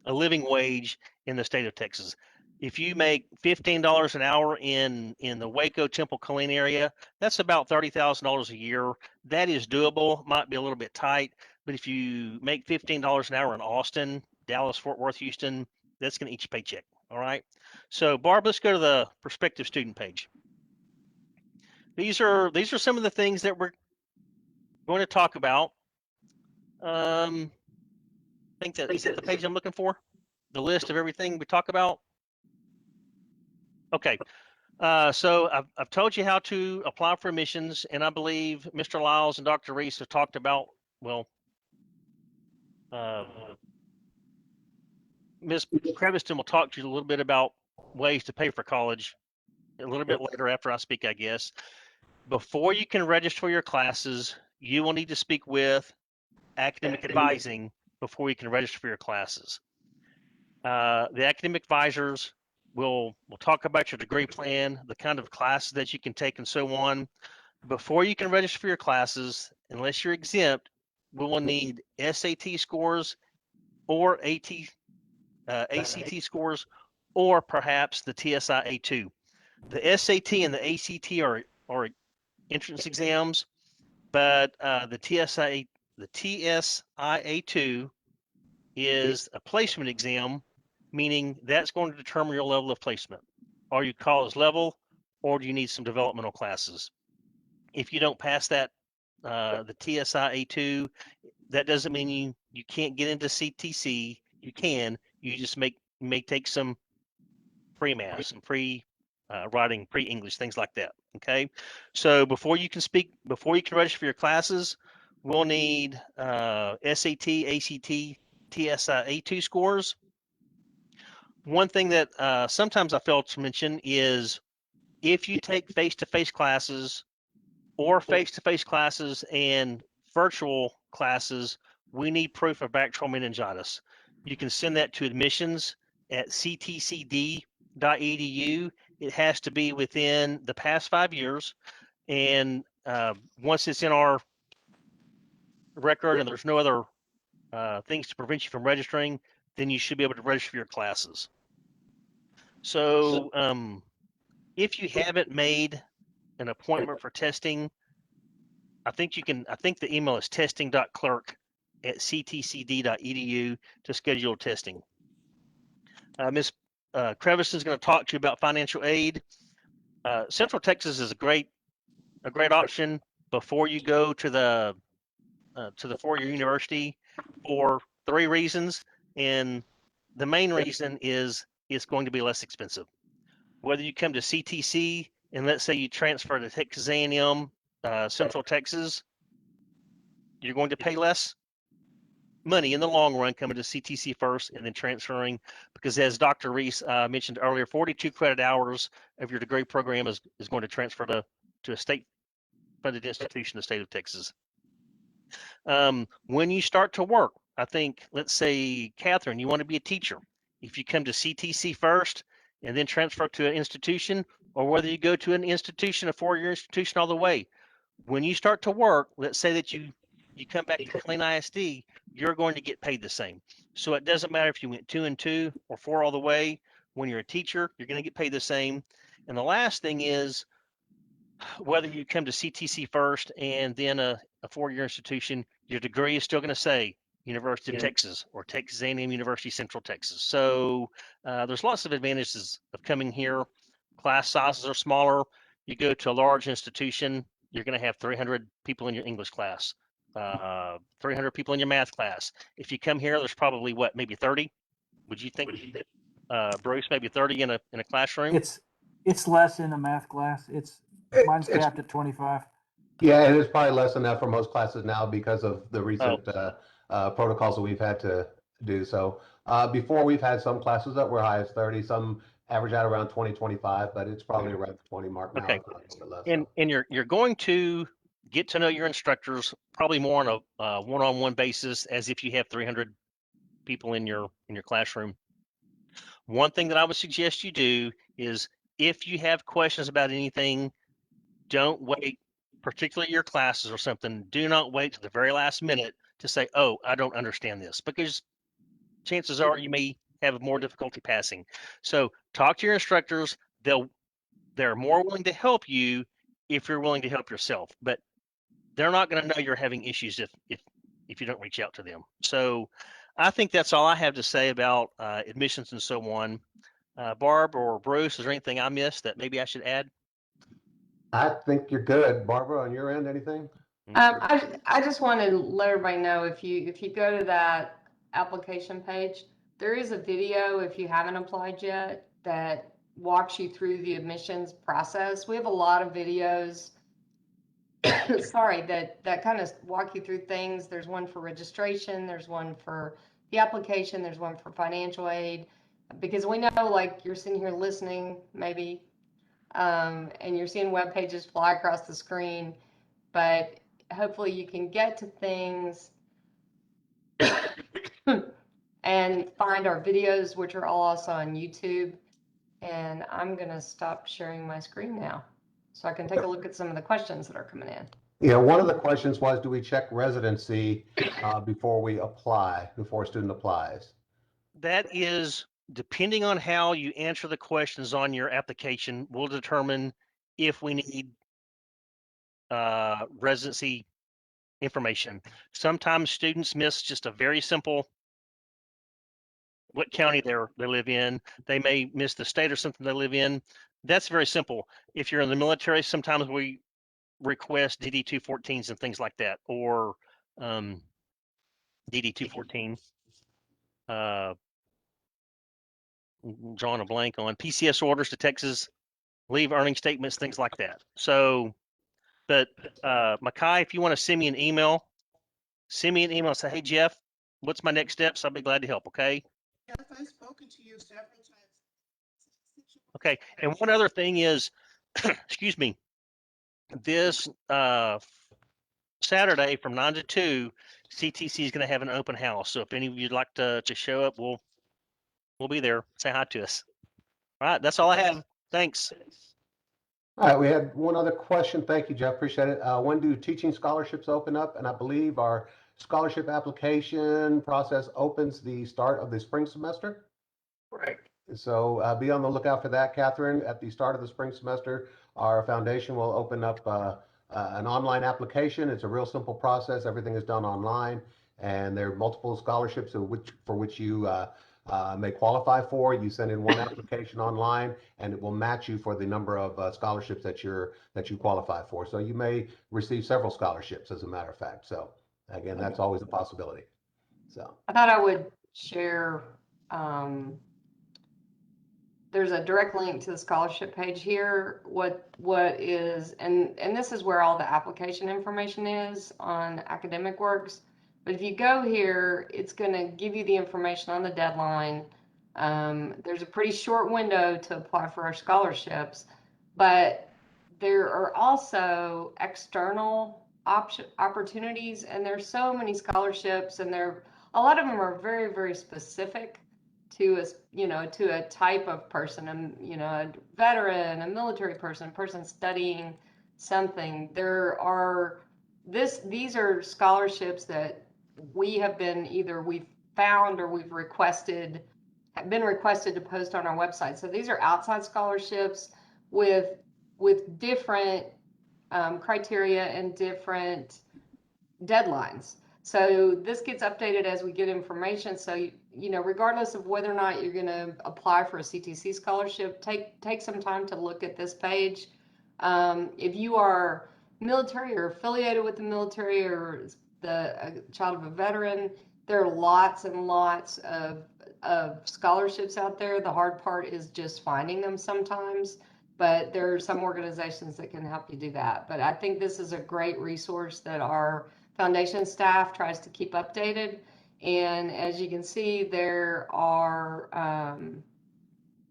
living wage in the state of Texas? If you make $15 an hour in the Waco, Temple, Killeen area, that's about $30,000 a year. That is doable. Might be a little bit tight, but if you make $15 an hour in Austin, Dallas, Fort Worth, Houston, that's going to eat your paycheck. All right. So Barb, let's go to the prospective student page. These are some of the things that we're going to talk about. I think is that the page I'm looking for? The list of everything we talk about. Okay. So I've told you how to apply for admissions, and I believe Mr. Lyles and Dr. Reese have talked about, well, Ms. Creviston will talk to you a little bit about ways to pay for college a little bit later after I speak, I guess. Before you can register for your classes, you will need to speak with academic advising before you can register for your classes. The academic advisors will talk about your degree plan, the kind of classes that you can take, and so on. Before you can register for your classes, unless you're exempt, we will need SAT scores or ACT scores, or perhaps the TSI A2. The SAT and the ACT are entrance exams, but the TSI A2 is a placement exam, meaning that's going to determine your level of placement. Are you college level, or do you need some developmental classes? If you don't pass that, the TSI A2, that doesn't mean you can't get into CTC. You can. You just may take some pre-math, some writing, pre-English, things like that. Okay. So before you can register for your classes, we'll need SAT, ACT, TSI A2 scores. One thing that sometimes I fail to mention is if you take face-to-face classes or face-to-face classes and virtual classes, we need proof of bacterial meningitis. You can send that to admissions at ctcd.edu. It has to be within the past 5 years. And once it's in our record and there's no other things to prevent you from registering, then you should be able to register for your classes. So if you haven't made an appointment for testing, I think the email is testing.clerk@ctcd.edu to schedule testing. Ms. Crevice is going to talk to you about financial aid. Central Texas is a great option before you go to the four-year university for 3 reasons, and the main reason is it's going to be less expensive. Whether you come to CTC and let's say you transfer to Texas A&M Central Texas, you're going to pay less money in the long run coming to CTC first and then transferring, because as Dr. Reese mentioned earlier, 42 credit hours of your degree program is going to transfer to a state-funded institution in the state of Texas. When you start to work, I think, let's say, Catherine, you want to be a teacher. If you come to CTC first and then transfer to an institution, or whether you go to an institution, a 4-year institution all the way, when you start to work, let's say that you come back to Killeen ISD, you're going to get paid the same. So it doesn't matter if you went 2 and 2 or 4 all the way. When you're a teacher, you're going to get paid the same. And the last thing is, whether you come to CTC first and then a 4-year institution, your degree is still going to say University of Texas or Texas A&M University Central Texas. So there's lots of advantages of coming here. Class sizes are smaller. You go to a large institution, you're going to have 300 people in your English class, 300 people in your math class. If you come here, there's probably maybe 30? Would you think, Bruce, maybe 30 in a classroom? It's less in a math class. Mine's capped at 25. Yeah, and it's probably less than that for most classes now because of the recent protocols that we've had to do. So before we've had some classes that were high as 30, some average out around 20, 25, but it's probably around the 20 mark now. Okay. If not a little bit less, And so. you're going to get to know your instructors probably more on a one-on-one basis, as if you have 300 people in your classroom. One thing that I would suggest you do is, if you have questions about anything, don't wait, particularly your classes or something. Do not wait to the very last minute to say, "Oh, I don't understand this," because chances are you may have more difficulty passing. So talk to your instructors. They're more willing to help you if you're willing to help yourself, but they're not going to know you're having issues if you don't reach out to them. So I think that's all I have to say about admissions and so on. Barb or Bruce, is there anything I missed that maybe I should add? I think you're good. Barbara, on your end, anything? I just wanted to let everybody know, if you go to that application page, there is a video, if you haven't applied yet, that walks you through the admissions process. We have a lot of videos, sorry, that kind of walk you through things. There's one for registration, there's one for the application, there's one for financial aid, because we know, like, you're sitting here listening maybe, and you're seeing web pages fly across the screen, but hopefully you can get to things and find our videos, which are all also on YouTube. And I'm going to stop sharing my screen now so I can take a look at some of the questions that are coming in. Yeah, one of the questions was, do we check residency before a student applies? That is, depending on how you answer the questions on your application, will determine if we need residency information. Sometimes students miss just a very simple, what county they live in. They may miss the state or something they live in. That's very simple. If you're in the military, sometimes we request DD 214s and things like that, or DD 214. Drawing a blank on PCS orders to Texas, leave earning statements, things like that. So, but Makai, if you want to send me an email and say, "Hey Jeff, what's my next steps?" I'll be glad to help. Okay. Yes, I've spoken to you several times. Okay. And one other thing is, excuse me, this Saturday from 9 to 2, CTC is going to have an open house. So if any of you'd like to show up, we'll be there. Say hi to us. All right. That's all I have. Thanks. All right, we had one other question. Thank you, Jeff. Appreciate it. When do teaching scholarships open up? And I believe our scholarship application process opens the start of the spring semester. Correct. So be on the lookout for that, Catherine. At the start of the spring semester, our foundation will open up an online application. It's a real simple process. Everything is done online, and there are multiple scholarships for which you may qualify for. You send in one application online, and it will match you for the number of scholarships that you qualify for. So you may receive several scholarships, as a matter of fact. So again, that's always a possibility. So I thought I would share, there's a direct link to the scholarship page here. What is, and this is where all the application information is on Academic Works. But if you go here, it's going to give you the information on the deadline. There's a pretty short window to apply for our scholarships, but there are also external opportunities, and there's so many scholarships, and a lot of them are very, very specific to a type of person, a veteran, a military person, a person studying something. These are scholarships that we've found or have been requested to post on our website. So these are outside scholarships with different criteria and different deadlines. So this gets updated as we get information. So, regardless of whether or not you're going to apply for a CTC scholarship, take some time to look at this page. If you are military or affiliated with the military or a child of a veteran, there are lots and lots of scholarships out there. The hard part is just finding them sometimes, but there are some organizations that can help you do that. But I think this is a great resource that our foundation staff tries to keep updated. And as you can see, there are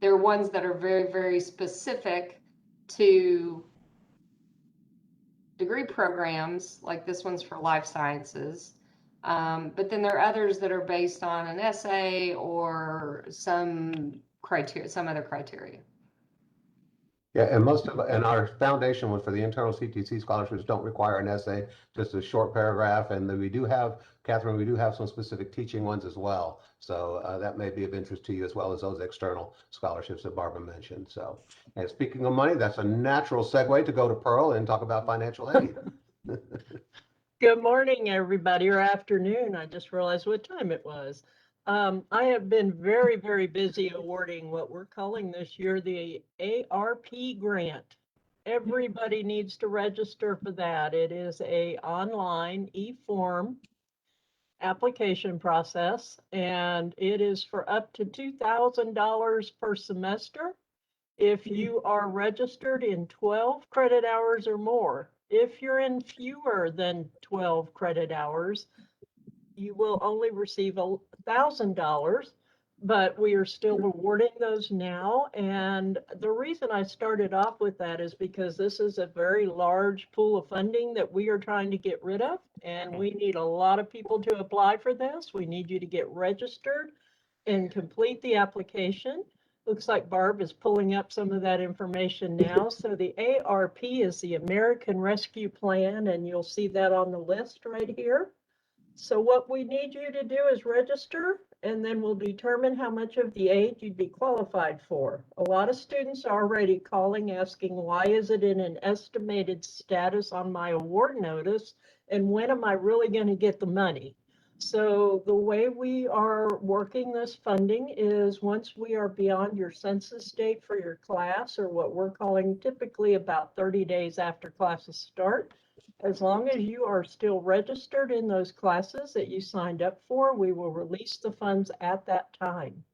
ones that are very, very specific to degree programs, like this one's for life sciences. But then there are others that are based on an essay or some other criteria. yeah, and our foundation was for the internal CTC scholarships don't require an essay, just a short paragraph. And then Catherine, we do have some specific teaching ones as well. So that may be of interest to you, as well as those external scholarships that Barbara mentioned. So, and speaking of money, that's a natural segue to go to Pearl and talk about financial aid. Good morning, everybody, or afternoon. I just realized what time it was. I have been very, very busy awarding what we're calling this year the ARP grant. Everybody needs to register for that. It is a online e-form application process, and it is for up to $2,000 per semester if you are registered in 12 credit hours or more. If you're in fewer than 12 credit hours, you will only receive $1,000, but we are still awarding those now. And the reason I started off with that is because this is a very large pool of funding that we are trying to get rid of, and we need a lot of people to apply for this. We need you to get registered and complete the application. Looks like Barb is pulling up some of that information now. So the ARP is the American Rescue Plan, and you'll see that on the list right here. So what we need you to do is register, and then we'll determine how much of the aid you'd be qualified for. A lot of students are already calling asking, why is it in an estimated status on my award notice? And when am I really going to get the money? So the way we are working this funding is once we are beyond your census date for your class, or what we're calling typically about 30 days after classes start, as long as you are still registered in those classes that you signed up for, we will release the funds at that time.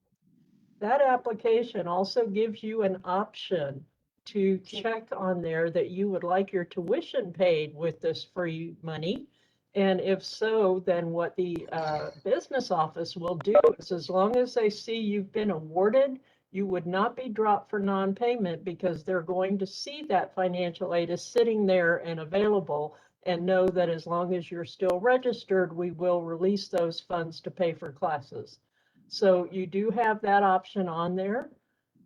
That application also gives you an option to check on there that you would like your tuition paid with this free money. And if so, then what the business office will do is, as long as they see you've been awarded, you would not be dropped for non-payment, because they're going to see that financial aid is sitting there and available, and know that as long as you're still registered, we will release those funds to pay for classes. So you do have that option on there.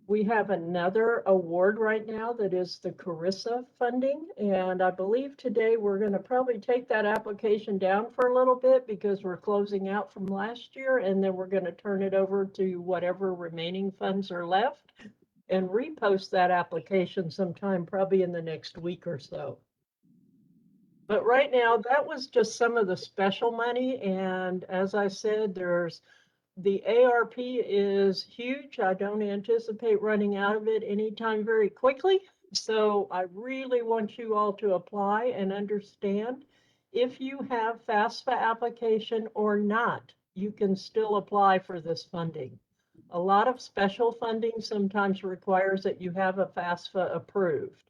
We have another award right now that is the Carissa funding. And I believe today we're going to probably take that application down for a little bit because we're closing out from last year. And then we're going to turn it over to whatever remaining funds are left and repost that application sometime probably in the next week or so. But right now, that was just some of the special money. And as I said, the ARP is huge. I don't anticipate running out of it anytime very quickly. So I really want you all to apply and understand if you have FAFSA application or not, you can still apply for this funding. A lot of special funding sometimes requires that you have a FAFSA approved.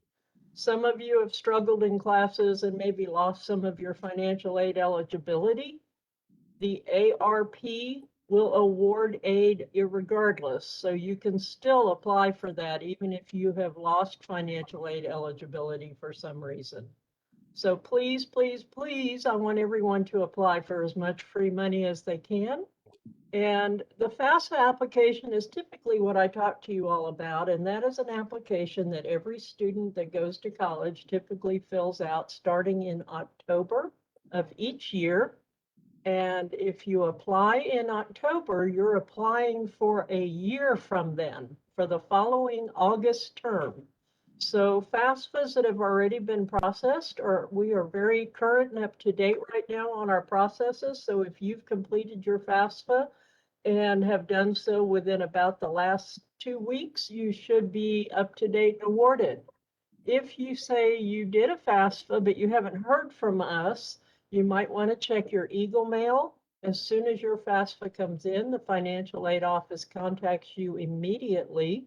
Some of you have struggled in classes and maybe lost some of your financial aid eligibility. The ARP will award aid irregardless, so you can still apply for that even if you have lost financial aid eligibility for some reason. So please, please, please, I want everyone to apply for as much free money as they can. And the FAFSA application is typically what I talk to you all about, and that is an application that every student that goes to college typically fills out starting in October of each year. And if you apply in October, you're applying for a year from then, for the following August term. So FAFSAs that have already been processed, or we are very current and up to date right now on our processes. So if you've completed your FAFSA and have done so within about the last 2 weeks, you should be up to date and awarded. If you say you did a FAFSA, but you haven't heard from us, you might want to check your Eagle Mail. As soon as your FAFSA comes in, the financial aid office contacts you immediately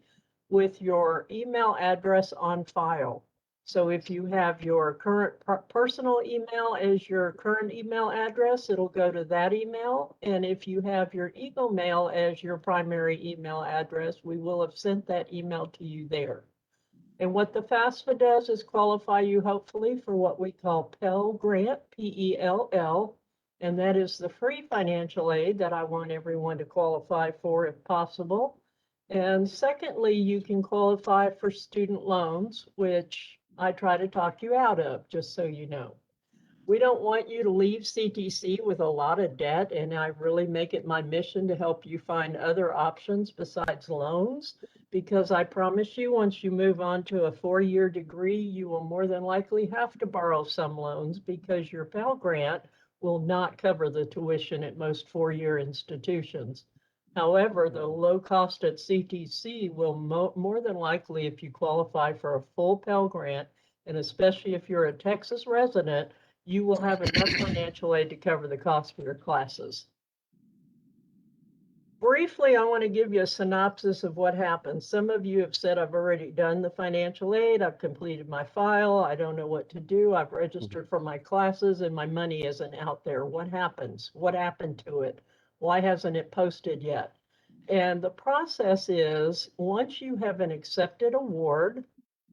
with your email address on file. So if you have your current personal email as your current email address, it'll go to that email. And if you have your Eagle Mail as your primary email address, we will have sent that email to you there. And what the FAFSA does is qualify you hopefully for what we call Pell Grant, P-E-L-L, and that is the free financial aid that I want everyone to qualify for if possible. And secondly, you can qualify for student loans, which I try to talk you out of, just so you know. We don't want you to leave CTC with a lot of debt, and I really make it my mission to help you find other options besides loans, because I promise you, once you move on to a 4-year degree, you will more than likely have to borrow some loans because your Pell Grant will not cover the tuition at most 4-year institutions. However, the low cost at CTC will more than likely, if you qualify for a full Pell Grant, and especially if you're a Texas resident, you will have enough financial aid to cover the cost for your classes. Briefly, I want to give you a synopsis of what happened. Some of you have said, I've already done the financial aid, I've completed my file, I don't know what to do, I've registered for my classes and my money isn't out there. What happens? What happened to it? Why hasn't it posted yet? And the process is, once you have an accepted award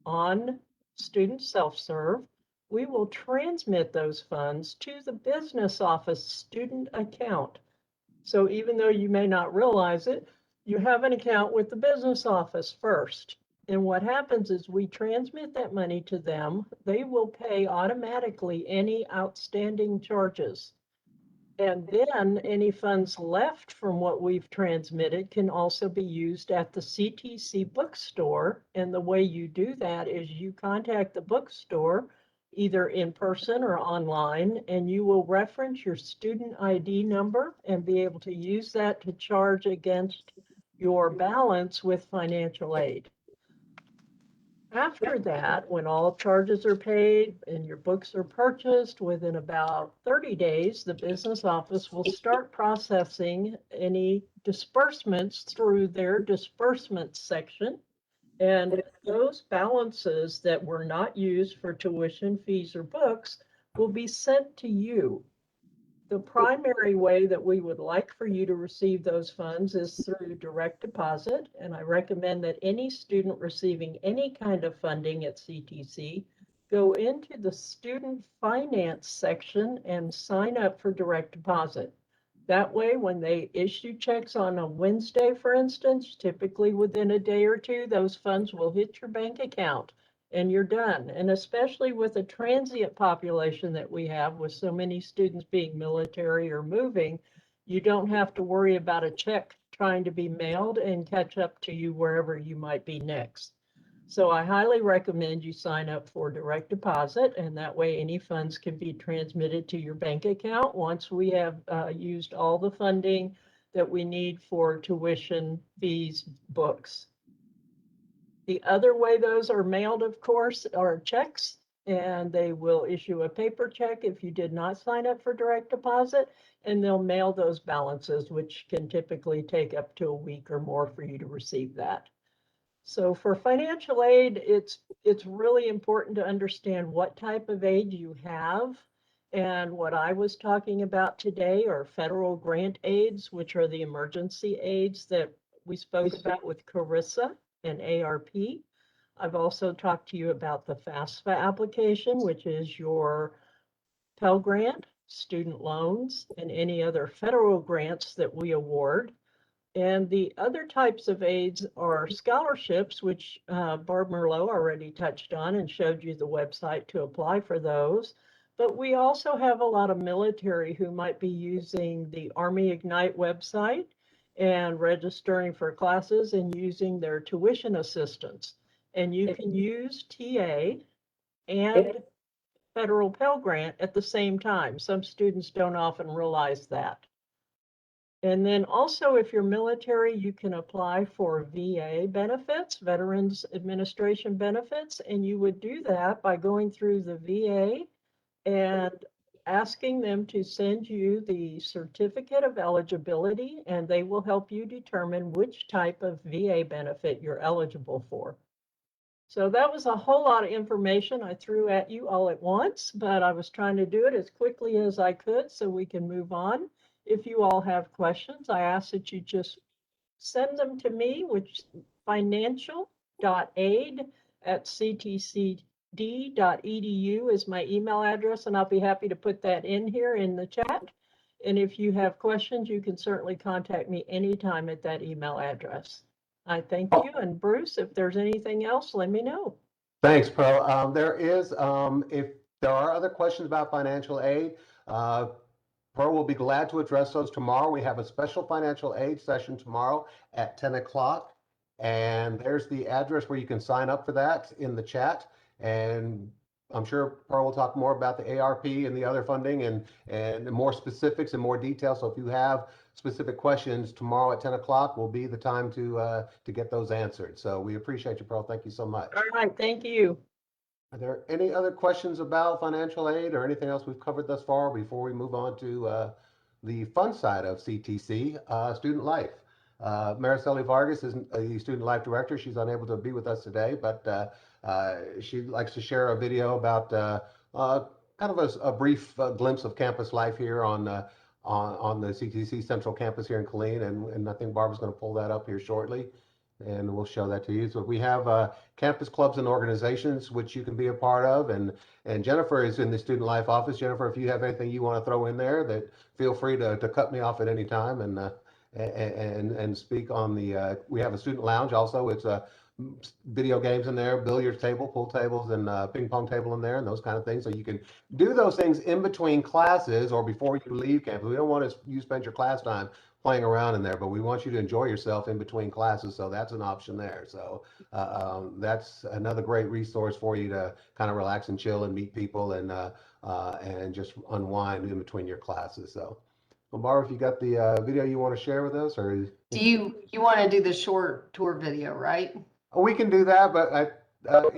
on student self-serve, we will transmit those funds to the business office student account. So even though you may not realize it, you have an account with the business office first. And what happens is we transmit that money to them. They will pay automatically any outstanding charges. And then any funds left from what we've transmitted can also be used at the CTC bookstore. And the way you do that is you contact the bookstore either in person or online, and you will reference your student ID number and be able to use that to charge against your balance with financial aid. After that, when all charges are paid and your books are purchased, within about 30 days, the business office will start processing any disbursements through their disbursements section. And those balances that were not used for tuition, fees, or books will be sent to you. The primary way that we would like for you to receive those funds is through direct deposit. And I recommend that any student receiving any kind of funding at CTC go into the student finance section and sign up for direct deposit. That way, when they issue checks on a Wednesday, for instance, typically within a day or two, those funds will hit your bank account and you're done. And especially with the transient population that we have, with so many students being military or moving, you don't have to worry about a check trying to be mailed and catch up to you wherever you might be next. So I highly recommend you sign up for direct deposit, and that way any funds can be transmitted to your bank account once we have used all the funding that we need for tuition, fees, books. The other way those are mailed, of course, are checks, and they will issue a paper check if you did not sign up for direct deposit, and they'll mail those balances, which can typically take up to a week or more for you to receive that. So for financial aid, it's really important to understand what type of aid you have. And what I was talking about today are federal grant aids, which are the emergency aids that we spoke about with Carissa and ARP. I've also talked to you about the FAFSA application, which is your Pell Grant, student loans, and any other federal grants that we award. And the other types of aids are scholarships, which Barb Merlot already touched on and showed you the website to apply for those. But we also have a lot of military who might be using the Army Ignite website and registering for classes and using their tuition assistance. And you can use TA and federal Pell Grant at the same time. Some students don't often realize that. And then also, if you're military, you can apply for VA benefits, Veterans Administration benefits, and you would do that by going through the VA and asking them to send you the certificate of eligibility, and they will help you determine which type of VA benefit you're eligible for. So that was a whole lot of information I threw at you all at once, but I was trying to do it as quickly as I could so we can move on. If you all have questions, I ask that you just send them to me, which financial.aid@ctcd.edu is my email address, and I'll be happy to put that in here in the chat. And if you have questions, you can certainly contact me anytime at that email address. I thank you, and Bruce, if there's anything else, let me know. Thanks, Pearl. If there are other questions about financial aid, Pearl will be glad to address those tomorrow. We have a special financial aid session tomorrow at 10 o'clock. And there's the address where you can sign up for that in the chat. And I'm sure Pearl will talk more about the ARP and the other funding and more specifics and more details. So if you have specific questions, tomorrow at 10 o'clock will be the time to get those answered. So we appreciate you, Pearl. Thank you so much. All right, thank you. Are there any other questions about financial aid or anything else we've covered thus far before we move on to the fun side of CTC, student life? Mariceli Vargas is the student life director. She's unable to be with us today, but she likes to share a video about kind of a brief glimpse of campus life here on the CTC Central Campus here in Killeen, and I think Barbara's going to pull that up here shortly, and we'll show that to you. So we have campus clubs and organizations which you can be a part of, and Jennifer is in the student life office. Jennifer, if you have anything you want to throw in there, that feel free to cut me off at any time and speak on the. We have a student lounge also. It's video games in there, billiards table, pool tables, and ping pong table in there, and those kind of things. So you can do those things in between classes or before you leave campus. We don't want you spend your class time playing around in there, but we want you to enjoy yourself in between classes. So that's an option there. So that's another great resource for you to kind of relax and chill and meet people and just unwind in between your classes. So, well, Barbara, if you got the video you want to share with us, or Do you want to do the short tour video, right? we can do that, but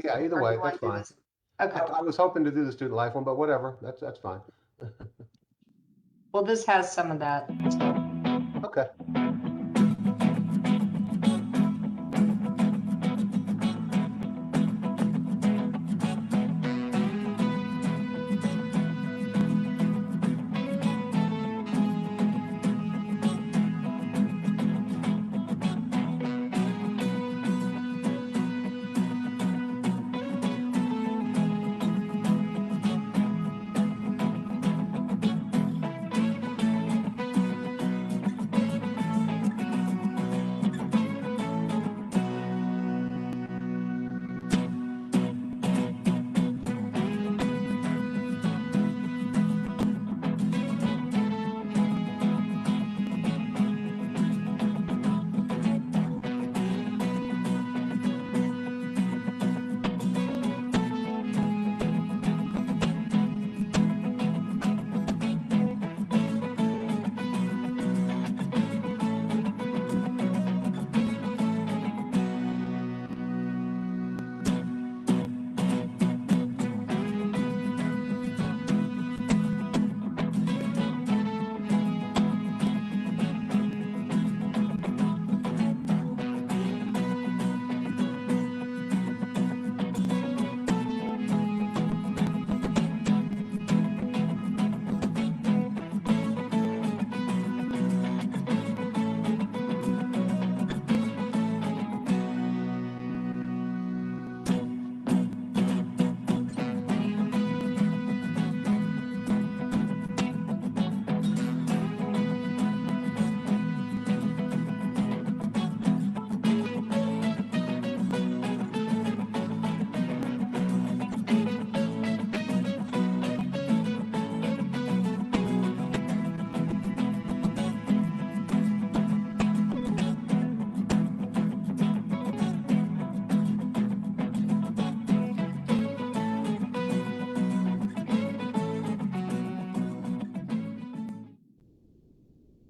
yeah, either Or way, you wanna that's do fine. this? Okay. I was hoping to do the student life one, but whatever, that's fine. Well, this has some of that. Okay.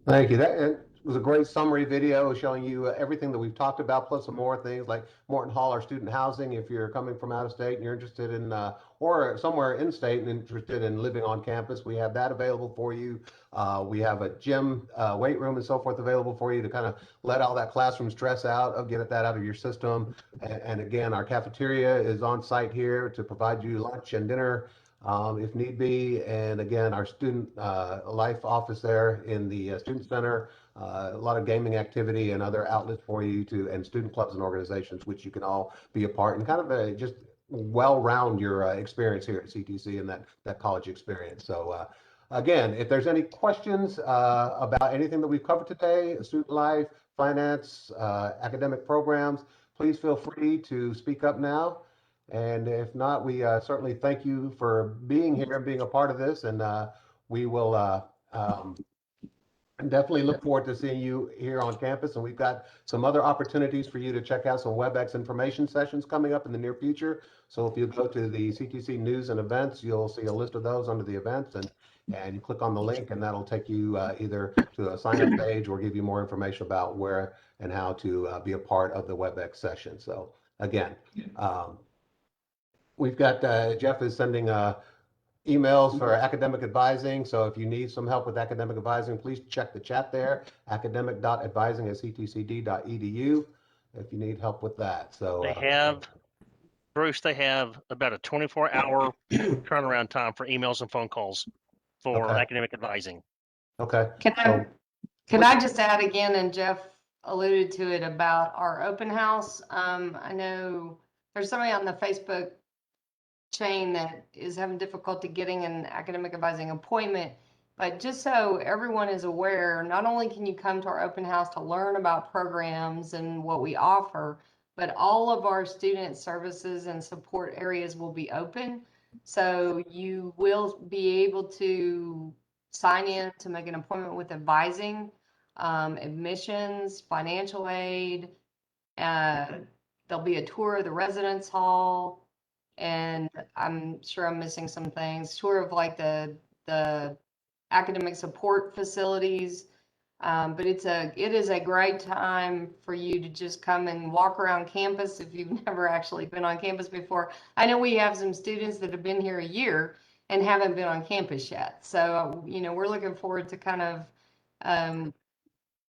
Thank you. That it was a great summary video showing you everything that we've talked about, plus some more things like Morton Hall, our student housing. If you're coming from out of state and you're interested in, or somewhere in state and interested in living on campus, we have that available for you. We have a gym, weight room, and so forth available for you to kind of let all that classroom stress out, get that out of your system. And again, our cafeteria is on site here to provide you lunch and dinner if need be. And again, our student life office there in the student center, a lot of gaming activity and other outlets for you to, and student clubs and organizations, which you can all be a part and kind of just well-round your experience here at CTC and that college experience. So again, if there's any questions about anything that we've covered today, student life, finance, academic programs, please feel free to speak up now. And if not, we certainly thank you for being here and being a part of this. And we will definitely look forward to seeing you here on campus. And we've got some other opportunities for you to check out some WebEx information sessions coming up in the near future. So if you go to the CTC news and events, you'll see a list of those under the events, and you click on the link, and that'll take you either to a sign up page or give you more information about where and how to be a part of the WebEx session. So again, we've got Jeff is sending emails for academic advising. So if you need some help with academic advising, please check the chat there, academic.advising@ctcd.edu if you need help with that. So They have, Bruce, they have about a 24-hour turnaround time for emails and phone calls for Okay. academic advising. Okay. Can I just add again, and Jeff alluded to it about our open house. I know there's somebody on the Facebook chain that is having difficulty getting an academic advising appointment. But just so everyone is aware, not only can you come to our open house to learn about programs and what we offer, but all of our student services and support areas will be open. So you will be able to sign in to make an appointment with advising, admissions, financial aid. There'll be a tour of the residence hall, and I'm sure I'm missing some things. Tour of like the academic support facilities. But it is a great time for you to just come and walk around campus if you've never actually been on campus before. I know we have some students that have been here a year and haven't been on campus yet. So, we're looking forward to kind of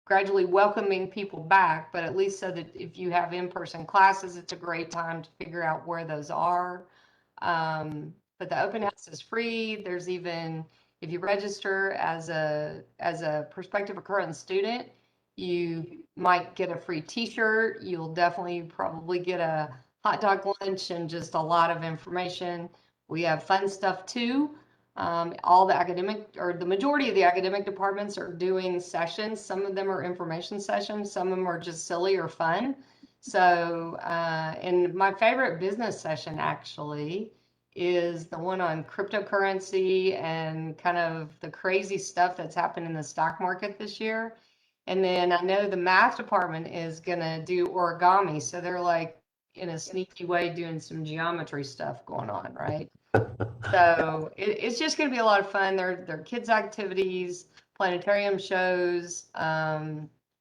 gradually welcoming people back, but at least so that if you have in-person classes, it's a great time to figure out where those are. But the open house is free. There's even, if you register as a prospective or current student, you might get a free t-shirt. You'll definitely probably get a hot dog lunch and just a lot of information. We have fun stuff too. All the academic, or the majority of the academic departments, are doing sessions. Some of them are information sessions. Some of them are just silly or fun. So, and my favorite business session actually is the one on cryptocurrency and kind of the crazy stuff that's happened in the stock market this year. And then I know the math department is going to do origami. So they're like in a sneaky way doing some geometry stuff going on, right? So it's just going to be a lot of fun. There are kids' activities, planetarium shows,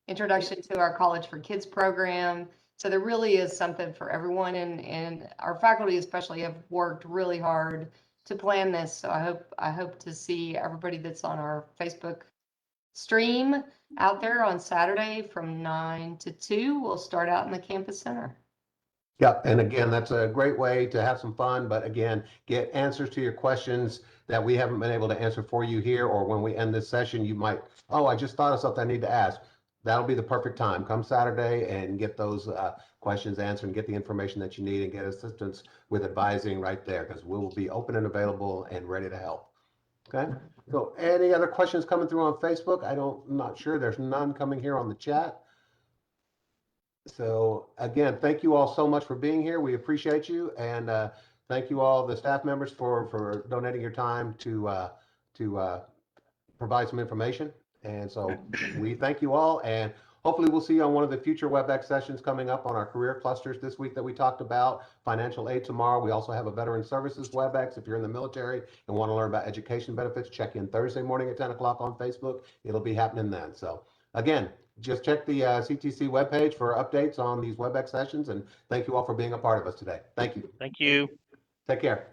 introduction to our College for Kids program. So there really is something for everyone, and our faculty especially have worked really hard to plan this. So I hope to see everybody that's on our Facebook stream out there on Saturday from 9 to 2. We'll start out in the campus center. Yeah, and again, that's a great way to have some fun, but again, get answers to your questions that we haven't been able to answer for you here, or when we end this session, you might, oh, I just thought of something I need to ask. That'll be the perfect time. Come Saturday and get those questions answered and get the information that you need and get assistance with advising right there, because we will be open and available and ready to help. Okay, so any other questions coming through on Facebook? I'm not sure. There's none coming here on the chat. So again, thank you all so much for being here. We appreciate you, and thank you all, the staff members, for donating your time to provide some information. And so we thank you all, and hopefully we'll see you on one of the future WebEx sessions coming up on our career clusters this week that we talked about, financial aid tomorrow. We also have a veteran services WebEx. If you're in the military and want to learn about education benefits, check in Thursday morning at 10 o'clock on Facebook. It'll be happening then. So again, just check the CTC webpage for updates on these WebEx sessions, and thank you all for being a part of us today. Thank you. Thank you. Take care.